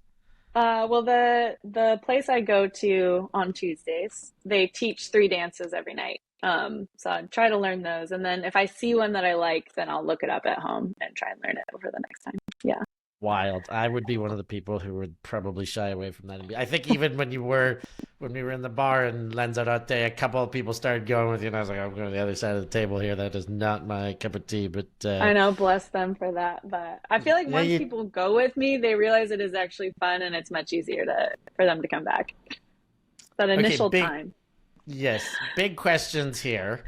well, the place I go to on Tuesdays, they teach three dances every night. So I try to learn those. And then if I see one that I like, then I'll look it up at home and try and learn it over the next time. Yeah. Wild. I would be one of the people who would probably shy away from that. I think even when we were in the bar in Lanzarote, a couple of people started going with you, and I was like, I'm going to the other side of the table here. That is not my cup of tea. But I know, bless them for that. But I feel like yeah, once people go with me, they realize it is actually fun and it's much easier for them to come back. That initial time. Yes, big questions here.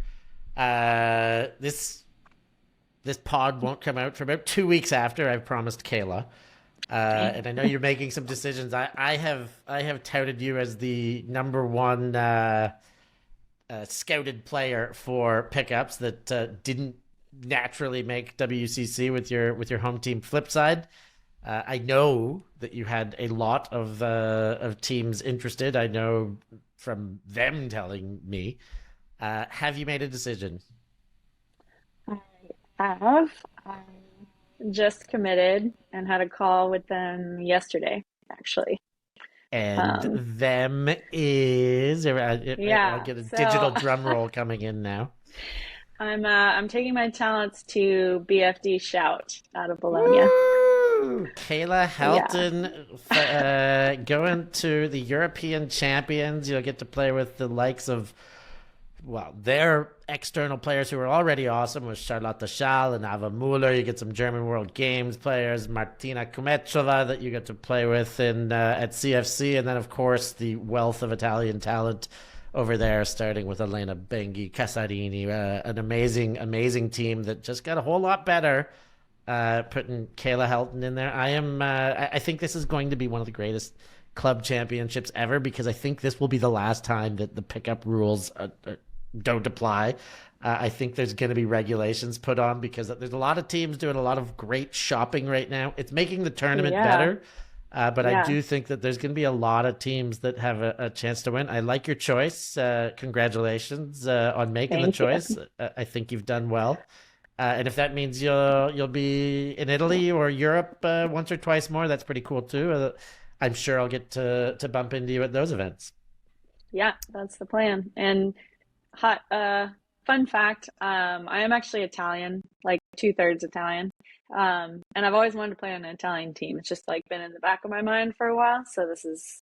This pod won't come out for about 2 weeks after I've promised Kaela. And I know you're making some decisions. I have touted you as the number one scouted player for pickups that didn't naturally make WCC with your home team Flipside. I know that you had a lot of teams interested. I know from them telling me. Have you made a decision? I have. I just committed and had a call with them yesterday, actually. And them is I'll get a digital drum roll coming in now. I'm taking my talents to BFD Shout out of Bologna. Woo! Kaela Helton going to the European champions. You'll get to play with the likes of, well, their external players who are already awesome with Charlotte Schall and Ava Muller. You get some German World Games players, Martina Kumechova that you get to play with at CFC. And then, of course, the wealth of Italian talent over there, starting with Elena Bengi, Casarini, an amazing, amazing team that just got a whole lot better putting Kaela Helton in there. I think this is going to be one of the greatest club championships ever because I think this will be the last time that the pickup rules don't apply. I think there's going to be regulations put on because there's a lot of teams doing a lot of great shopping right now. It's making the tournament better, but I do think that there's going to be a lot of teams that have a chance to win. I like your choice. Congratulations on making the choice. I think you've done well. And if that means you'll be in Italy or Europe once or twice more, that's pretty cool too. I'm sure I'll get to bump into you at those events. Yeah, that's the plan. And fun fact, I am actually Italian, like 2/3 Italian. And I've always wanted to play on an Italian team. It's just like been in the back of my mind for a while. So this is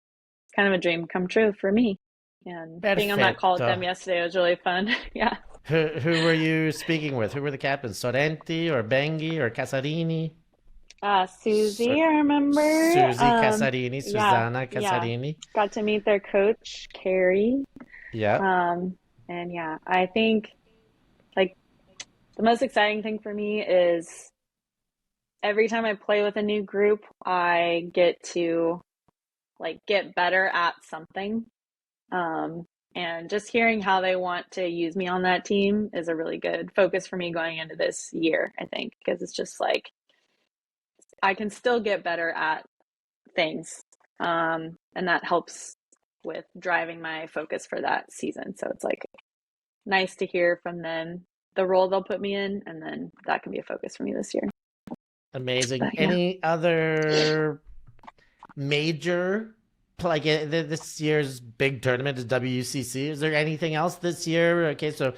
kind of a dream come true for me. And being on that call with them yesterday was really fun. Yeah. Who were you speaking with? Who were the captains? Sorrenti or Bengi or Casarini? Susie, I remember. Susie Casarini, Susanna Casarini. Yeah. Got to meet their coach, Carrie. Yeah. And yeah, I think like the most exciting thing for me is every time I play with a new group, I get to like get better at something. And just hearing how they want to use me on that team is a really good focus for me going into this year, I think, because it's just like I can still get better at things. And that helps with driving my focus for that season. So it's like nice to hear from them the role they'll put me in, and then that can be a focus for me this year. Amazing. But, any other major, like this year's big tournament is WCC? Is there anything else this year? Okay, so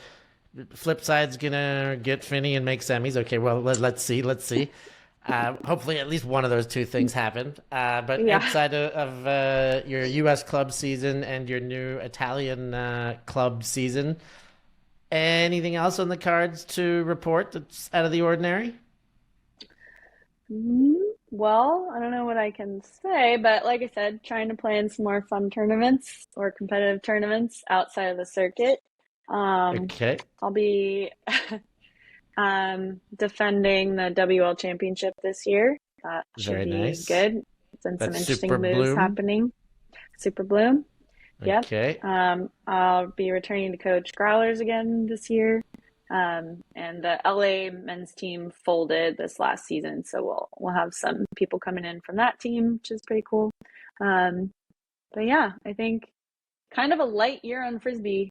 Flipside's gonna get Finney and make semis. Okay, well let's see. Hopefully at least one of those two things happen. But outside of your U.S. club season and your new Italian club season, anything else on the cards to report that's out of the ordinary? Well, I don't know what I can say, but like I said, trying to plan some more fun tournaments or competitive tournaments outside of the circuit. Okay. I'll be defending the WL Championship this year. That should be good. Been some interesting moves happening. Super Bloom. Yep. Okay. I'll be returning to coach Growlers again this year. And the LA men's team folded this last season, so we'll have some people coming in from that team, which is pretty cool. But yeah, I think kind of a light year on Frisbee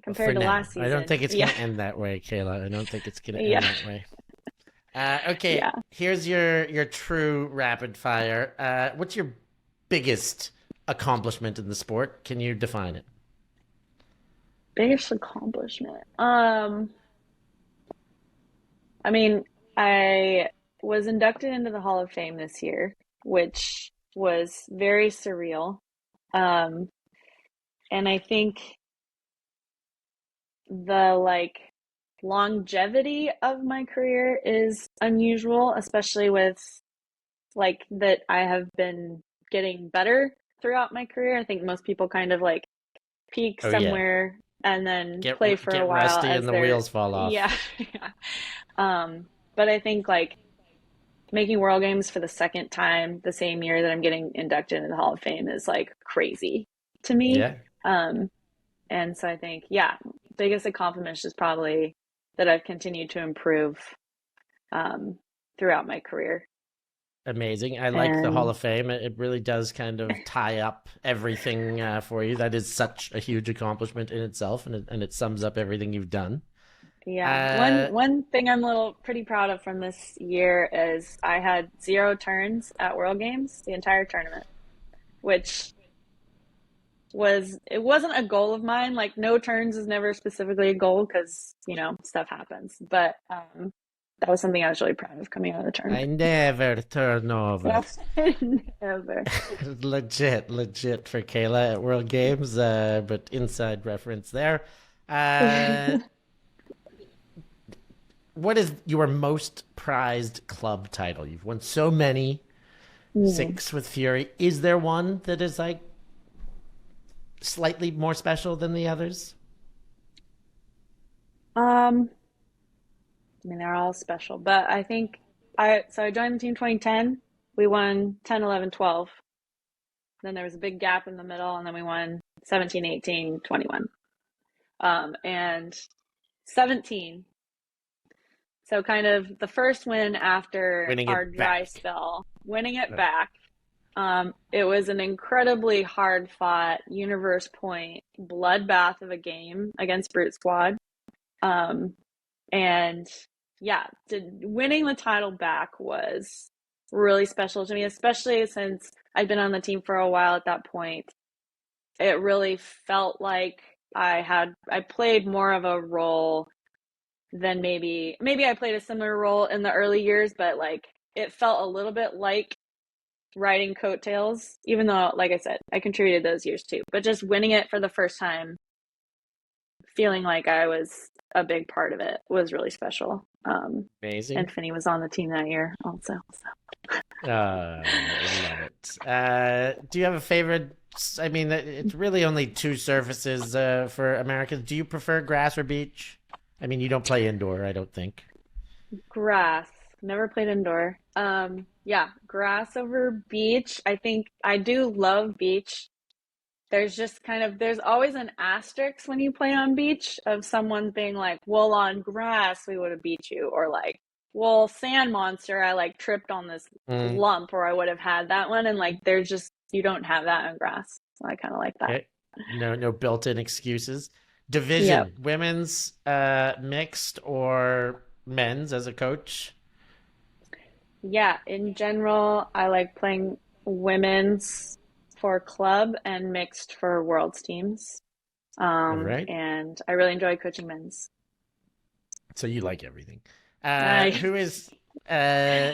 compared to last season. I don't think it's going to end that way, Kaela. I don't think it's going to end that way. Okay, here's your true rapid fire. What's your biggest accomplishment in the sport? Can you define it? Biggest accomplishment. I mean, I was inducted into the Hall of Fame this year, which was very surreal. Um, and I think the like longevity of my career is unusual, especially with like that I have been getting better throughout my career. I think most people kind of like peak Oh yeah, somewhere and then get play for a get while rusty as and the their wheels fall yeah. off. Yeah. But I think like making World Games for the second time the same year that I'm getting inducted into the Hall of Fame is like crazy to me. Yeah, Um, and so I think, yeah, biggest accomplishment is probably that I've continued to improve um, throughout my career. amazing. I like the Hall And of Fame. It really does kind of tie up everything for you. That is such a huge accomplishment in itself, and it sums up everything you've done. yeah, one Uh, one thing I'm a little pretty proud of from this year is I had 0 turns at World Games the entire tournament, which it wasn't a goal of mine. Like no turns is never specifically a goal because stuff happens. But that was something I was really proud of coming out of the I tournament. never turn over. Never. Legit for Kaela at World Games, but inside reference there. Uh, what is your most prized club title? You've won so many, Hmm. 6 with Fury. Is there one that is like slightly more special than the others? Um, I mean they're all special, but I think I joined the team 2010. We won 10, 11, 12. Then there was a big gap in the middle, and then we won 17, 18, 21. And 17. So kind of the first win after Winning our it dry back. spell, winning it back. It was an incredibly hard fought universe point bloodbath of a game against Brute Squad. Um, and yeah, winning the title back was really special to me, especially since I'd been on the team for a while at that point. It really felt like I played more of a role than maybe I played a similar role in the early years, but like it felt a little bit like riding coattails, even though, like I said, I contributed those years too. But just winning it for the first time, feeling like I was a big part of it was really special. Amazing. And Finney was on the team that year also. So. Love it. Do you have a favorite? I mean, it's really only 2 surfaces for Americans. Do you prefer grass or beach? I mean, you don't play indoor, I don't think. Grass. Never played indoor. Yeah, grass over beach. I think I do love beach. There's always an asterisk when you play on beach of someone being like, well, on grass we would have beat you, or like, well, sand monster, I like tripped on this Mm, lump, or I would have had that one. And like, there's just you don't have that on grass. So I kind of like that. okay. No built-in excuses. Yep. Division, women's, mixed, or men's as a coach. Yeah, in general, I like playing women's for club and mixed for world's teams. All right. And I really enjoy coaching men's. So you like everything. I Who is? Uh,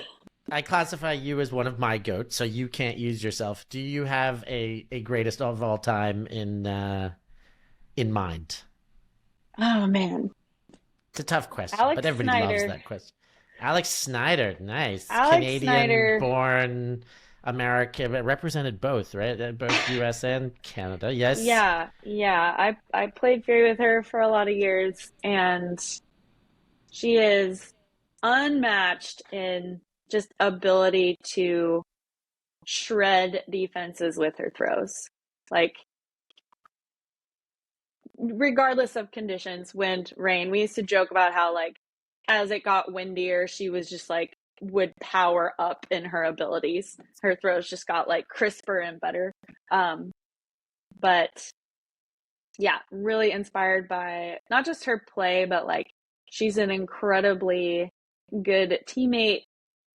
I classify you as one of my goats, so you can't use yourself. Do you have a greatest of all time in mind? oh man, It's a tough question, but Alex everybody loves Snyder. that question. Alex Snyder, nice Alex Snyder. Canadian-born American, represented both, right? Both U.S. and Canada. Yes. Yeah, yeah. I played Fury with her for a lot of years, and she is unmatched in just ability to shred defenses with her throws. Like regardless of conditions, wind, rain. We used to joke about how like as it got windier, she was just like would power up in her abilities. Her throws just got like crisper and better. But yeah, really inspired by not just her play, but like she's an incredibly good teammate,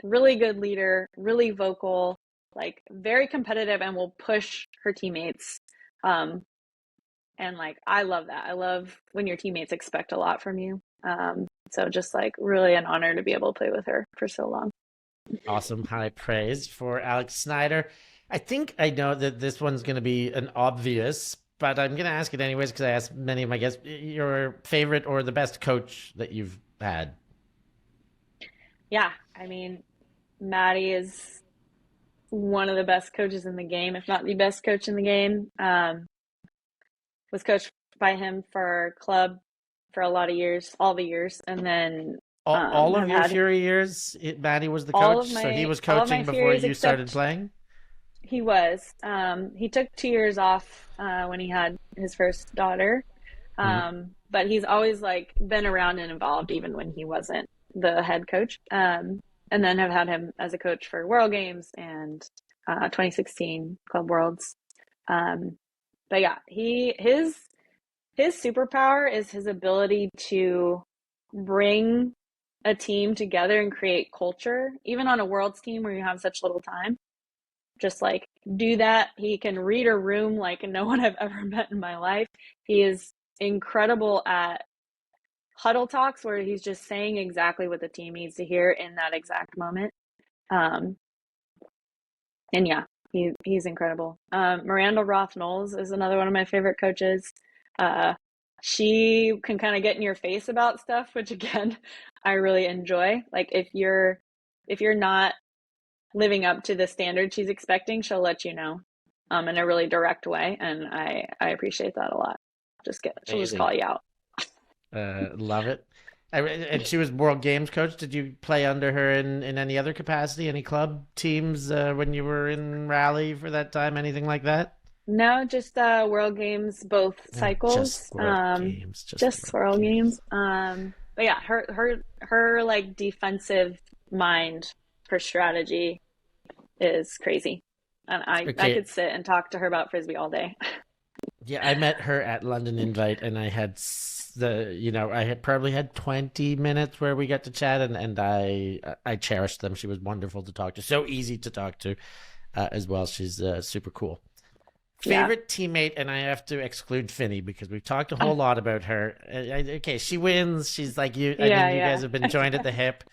really good leader, really vocal, like very competitive and will push her teammates. Um, And like, I love that. I love when your teammates expect a lot from you. So just like really an honor to be able to play with her for so long. Awesome. High praise for Alex Snyder. I think I know that this one's going to be an obvious, but I'm going to ask it anyways because I asked many of my guests your favorite or the best coach that you've had. Yeah, I mean, Maddie is one of the best coaches in the game, if not the best coach in the game. Was coached by him for club for a lot of years, all the years, and then All of have your had Fury years, Maddie was the coach, so he was all of my coaching before Furies you started except playing? he was. He took 2 years off when he had his first daughter. Mhm. But he's always like been around and involved even when he wasn't the head coach. And then have had him as a coach for World Games and 2016 Club Worlds. But yeah, his superpower is his ability to bring a team together and create culture, even on a Worlds team where you have such little time. Just like do that. He can read a room like no one I've ever met in my life. He is incredible at huddle talks where he's just saying exactly what the team needs to hear in that exact moment. Um, and yeah, he's incredible. Miranda Roth Knowles is another one of my favorite coaches. She can kind of get in your face about stuff, which again, I really enjoy. Like if you're not living up to the standard she's expecting, she'll let you know in a really direct way. And I appreciate that a lot. She'll just Amazing. call you out. Love it. And she was World Games coach. Did you play under her in any other capacity, any club teams when you were in Raleigh for that time, anything like that? No, just World Games, both Just cycles. World Games, just Just World World Games. Games. But yeah, her like defensive mind for strategy is crazy. And I Okay, could sit and talk to her about Frisbee all day. yeah, I met her at London Invite, and I had I had probably had 20 minutes where we got to chat, and I cherished them. She was wonderful to talk to, so easy to talk to, as well. She's super cool. Yeah. Favorite teammate, and I have to exclude Finny because we've talked a whole lot about her. Okay, she wins. She's like you. I mean, Yeah, you guys yeah. have been joined at the hip.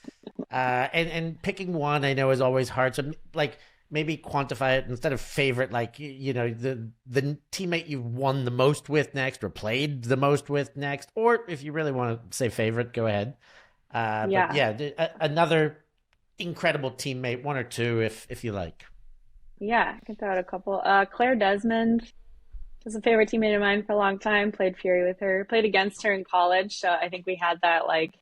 And picking one I know is always hard. So like maybe quantify it instead of favorite, like the teammate you've won the most with next or played the most with next, or if you really want to say favorite, go ahead. But Yeah. yeah, another incredible teammate, one or two if you like. Yeah, I can throw out a couple. Claire Desmond was a favorite teammate of mine for a long time. Played Fury with her. Played against her in college, so I think we had that like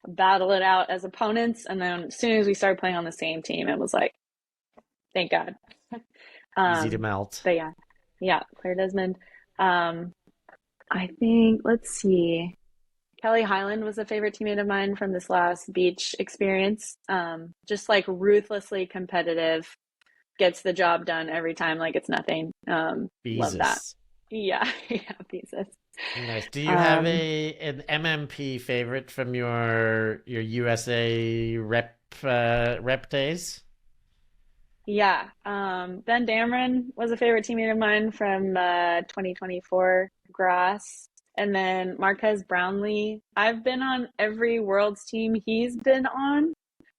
battle it out as opponents. And then as soon as we started playing on the same team, it was like, thank God. Easy to Um, melt. but yeah, yeah, Claire Desmond. Um, I think, let's see. Kelly Highland was a favorite teammate of mine from this last beach experience. Just like ruthlessly competitive, gets the job done every time like it's nothing. Love that. Jesus. Yeah, yeah, pieces. Nice. Do you have Um, a an MMP favorite from your USA rep days? Yeah. Ben Dameron was a favorite teammate of mine from 2024 grass. And then Marquez Brownlee. I've been on every Worlds team he's been on.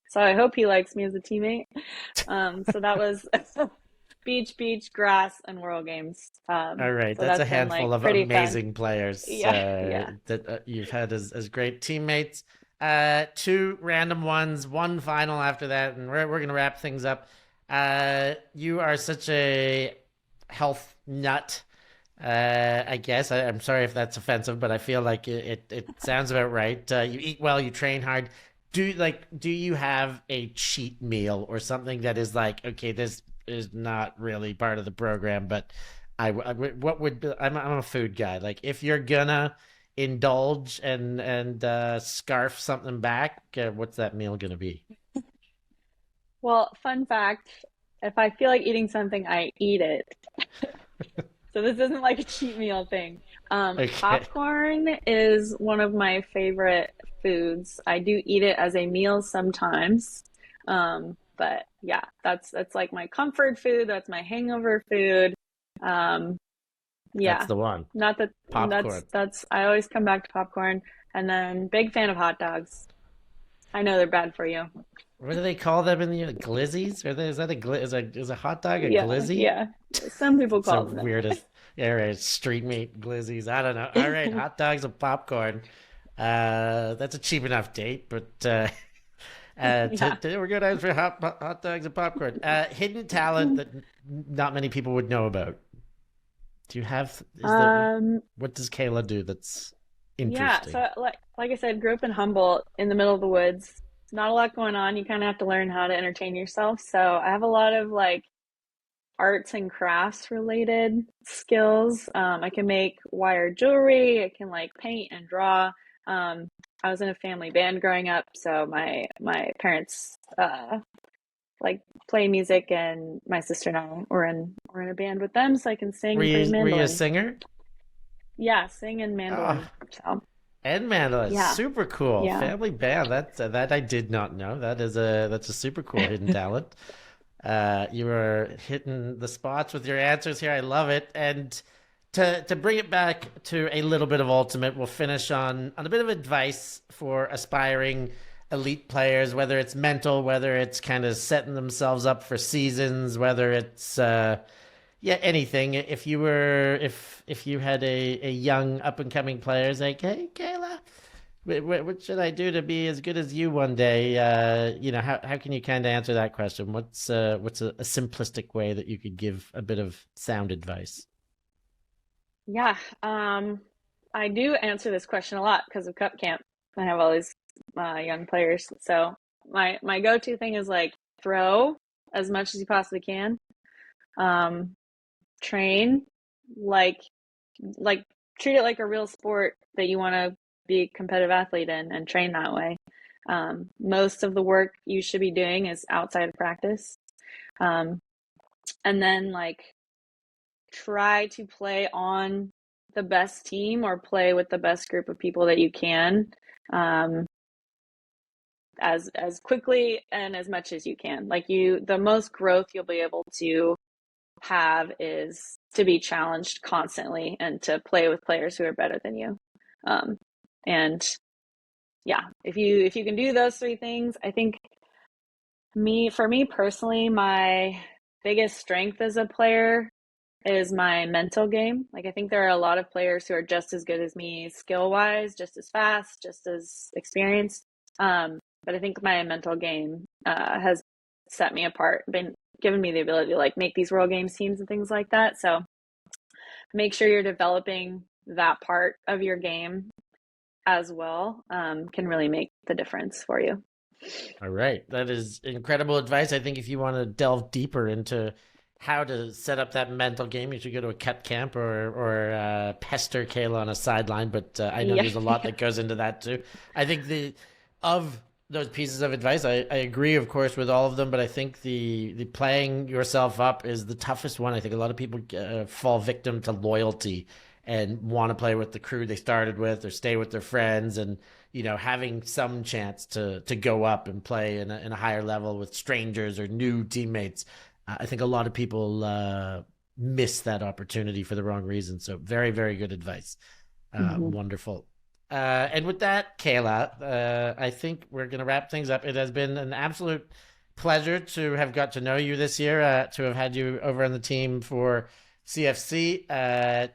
So I hope he likes me as a teammate. So that was beach, grass, and World Games. All right, So that's a that's been handful like of pretty fun. amazing players Yeah, yeah. that you've had as great teammates. Two random ones, one final after that, and we're gonna wrap things up. You are such a health nut. I guess I'm sorry if that's offensive, but I feel like it sounds about right. You eat well, you train hard. Do you have a cheat meal or something that is like, okay, this is not really part of the program, but what would I'm a food guy. Like if you're gonna indulge and scarf something back, what's that meal gonna be? Well, fun fact, if I feel like eating something, I eat it. So this isn't like a cheat meal thing. Okay. Popcorn is one of my favorite foods. I do eat it as a meal sometimes. But yeah, that's like my comfort food. That's my hangover food. Um, That's Yeah. the one. Not that Popcorn. that's I always come back to popcorn, and then big fan of hot dogs. I know they're bad for you. What do they call them in the glizzies? Is that is a hot dog a Yeah, glizzy? yeah. Some people It's the call them that. weirdest. Yeah, right. Street meat glizzies. I don't know. All right, hot dogs and popcorn. That's a cheap enough date, but Yeah. today we're going out for hot dogs and popcorn. Hidden talent that not many people would know about. Do you have? Is there? Um, What does Kaela do that's yeah, interesting? so like I said, grew up in Humboldt in the middle of the woods. Not a lot going on. You kind of have to learn how to entertain yourself. So I have a lot of like arts and crafts related skills. I can make wire jewelry. I can like paint and draw. I was in a family band growing up, so my parents like play music, and my sister and I were in a band with them, so I can sing and play the Were you a mandolin. singer? Yeah, sing and Oh, mandolin. So and mandolin, yeah, super cool. yeah. Family band. That I did not know. That's a super cool hidden talent. You were hitting the spots with your answers here. I love it. And to bring it back to a little bit of ultimate, we'll finish on a bit of advice for aspiring elite players, whether it's mental, whether it's kind of setting themselves up for seasons, whether it's yeah, anything. If you had a young up and coming player, it's like, hey, Kayla, what should I do to be as good as you one day? How can you kind of answer that question? What's a simplistic way that you could give a bit of sound advice? Yeah, I do answer this question a lot because of Cup Camp. I have all these young players. So my go-to thing is like throw as much as you possibly can. Um, train like like treat it like a real sport that you want to be a competitive athlete in and train that way. Most of the work you should be doing is outside of practice. Um, and then like try to play on the best team or play with the best group of people that you can, um, as quickly and as much as you can. Like the most growth you'll be able to have is to be challenged constantly and to play with players who are better than you. And yeah, if you can do those three things, I think for me personally, my biggest strength as a player is my mental game. Like I think there are a lot of players who are just as good as me skill wise, just as fast, just as experienced. But I think my mental game has set me apart, been given me the ability to like make these World Games teams and things like that. So make sure you're developing that part of your game as well, can really make the difference for you. All right. That is incredible advice. I think if you want to delve deeper into how to set up that mental game, you should go to a cut camp or pester Kayla on a sideline. But I know Yeah, there's a lot yeah. that goes into that too. I think of those pieces of advice, I agree, of course, with all of them. But I think the playing yourself up is the toughest one. I think a lot of people fall victim to loyalty and want to play with the crew they started with or stay with their friends and having some chance to go up and play in a higher level with strangers or new teammates. I think a lot of people miss that opportunity for the wrong reason. So very, very good advice. Mm-hmm. Wonderful. And with that, Kayla, I think we're going to wrap things up. It has been an absolute pleasure to have got to know you this year, to have had you over on the team for CFC,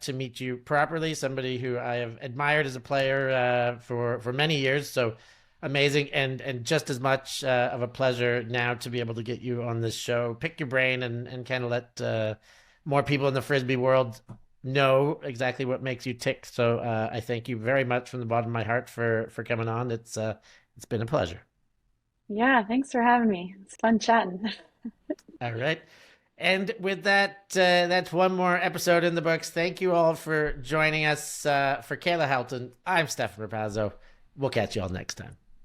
to meet you properly, somebody who I have admired as a player for many years. So amazing, and just as much of a pleasure now to be able to get you on this show, pick your brain, and kind of let more people in the frisbee world know exactly what makes you tick. So I thank you very much from the bottom of my heart for coming on. It's been a pleasure. Yeah, thanks for having me. It's fun chatting. All right. And with that, that's one more episode in the books. Thank you all for joining us. For Kayla Helton, I'm Stefan Rapazzo. We'll catch you all next time.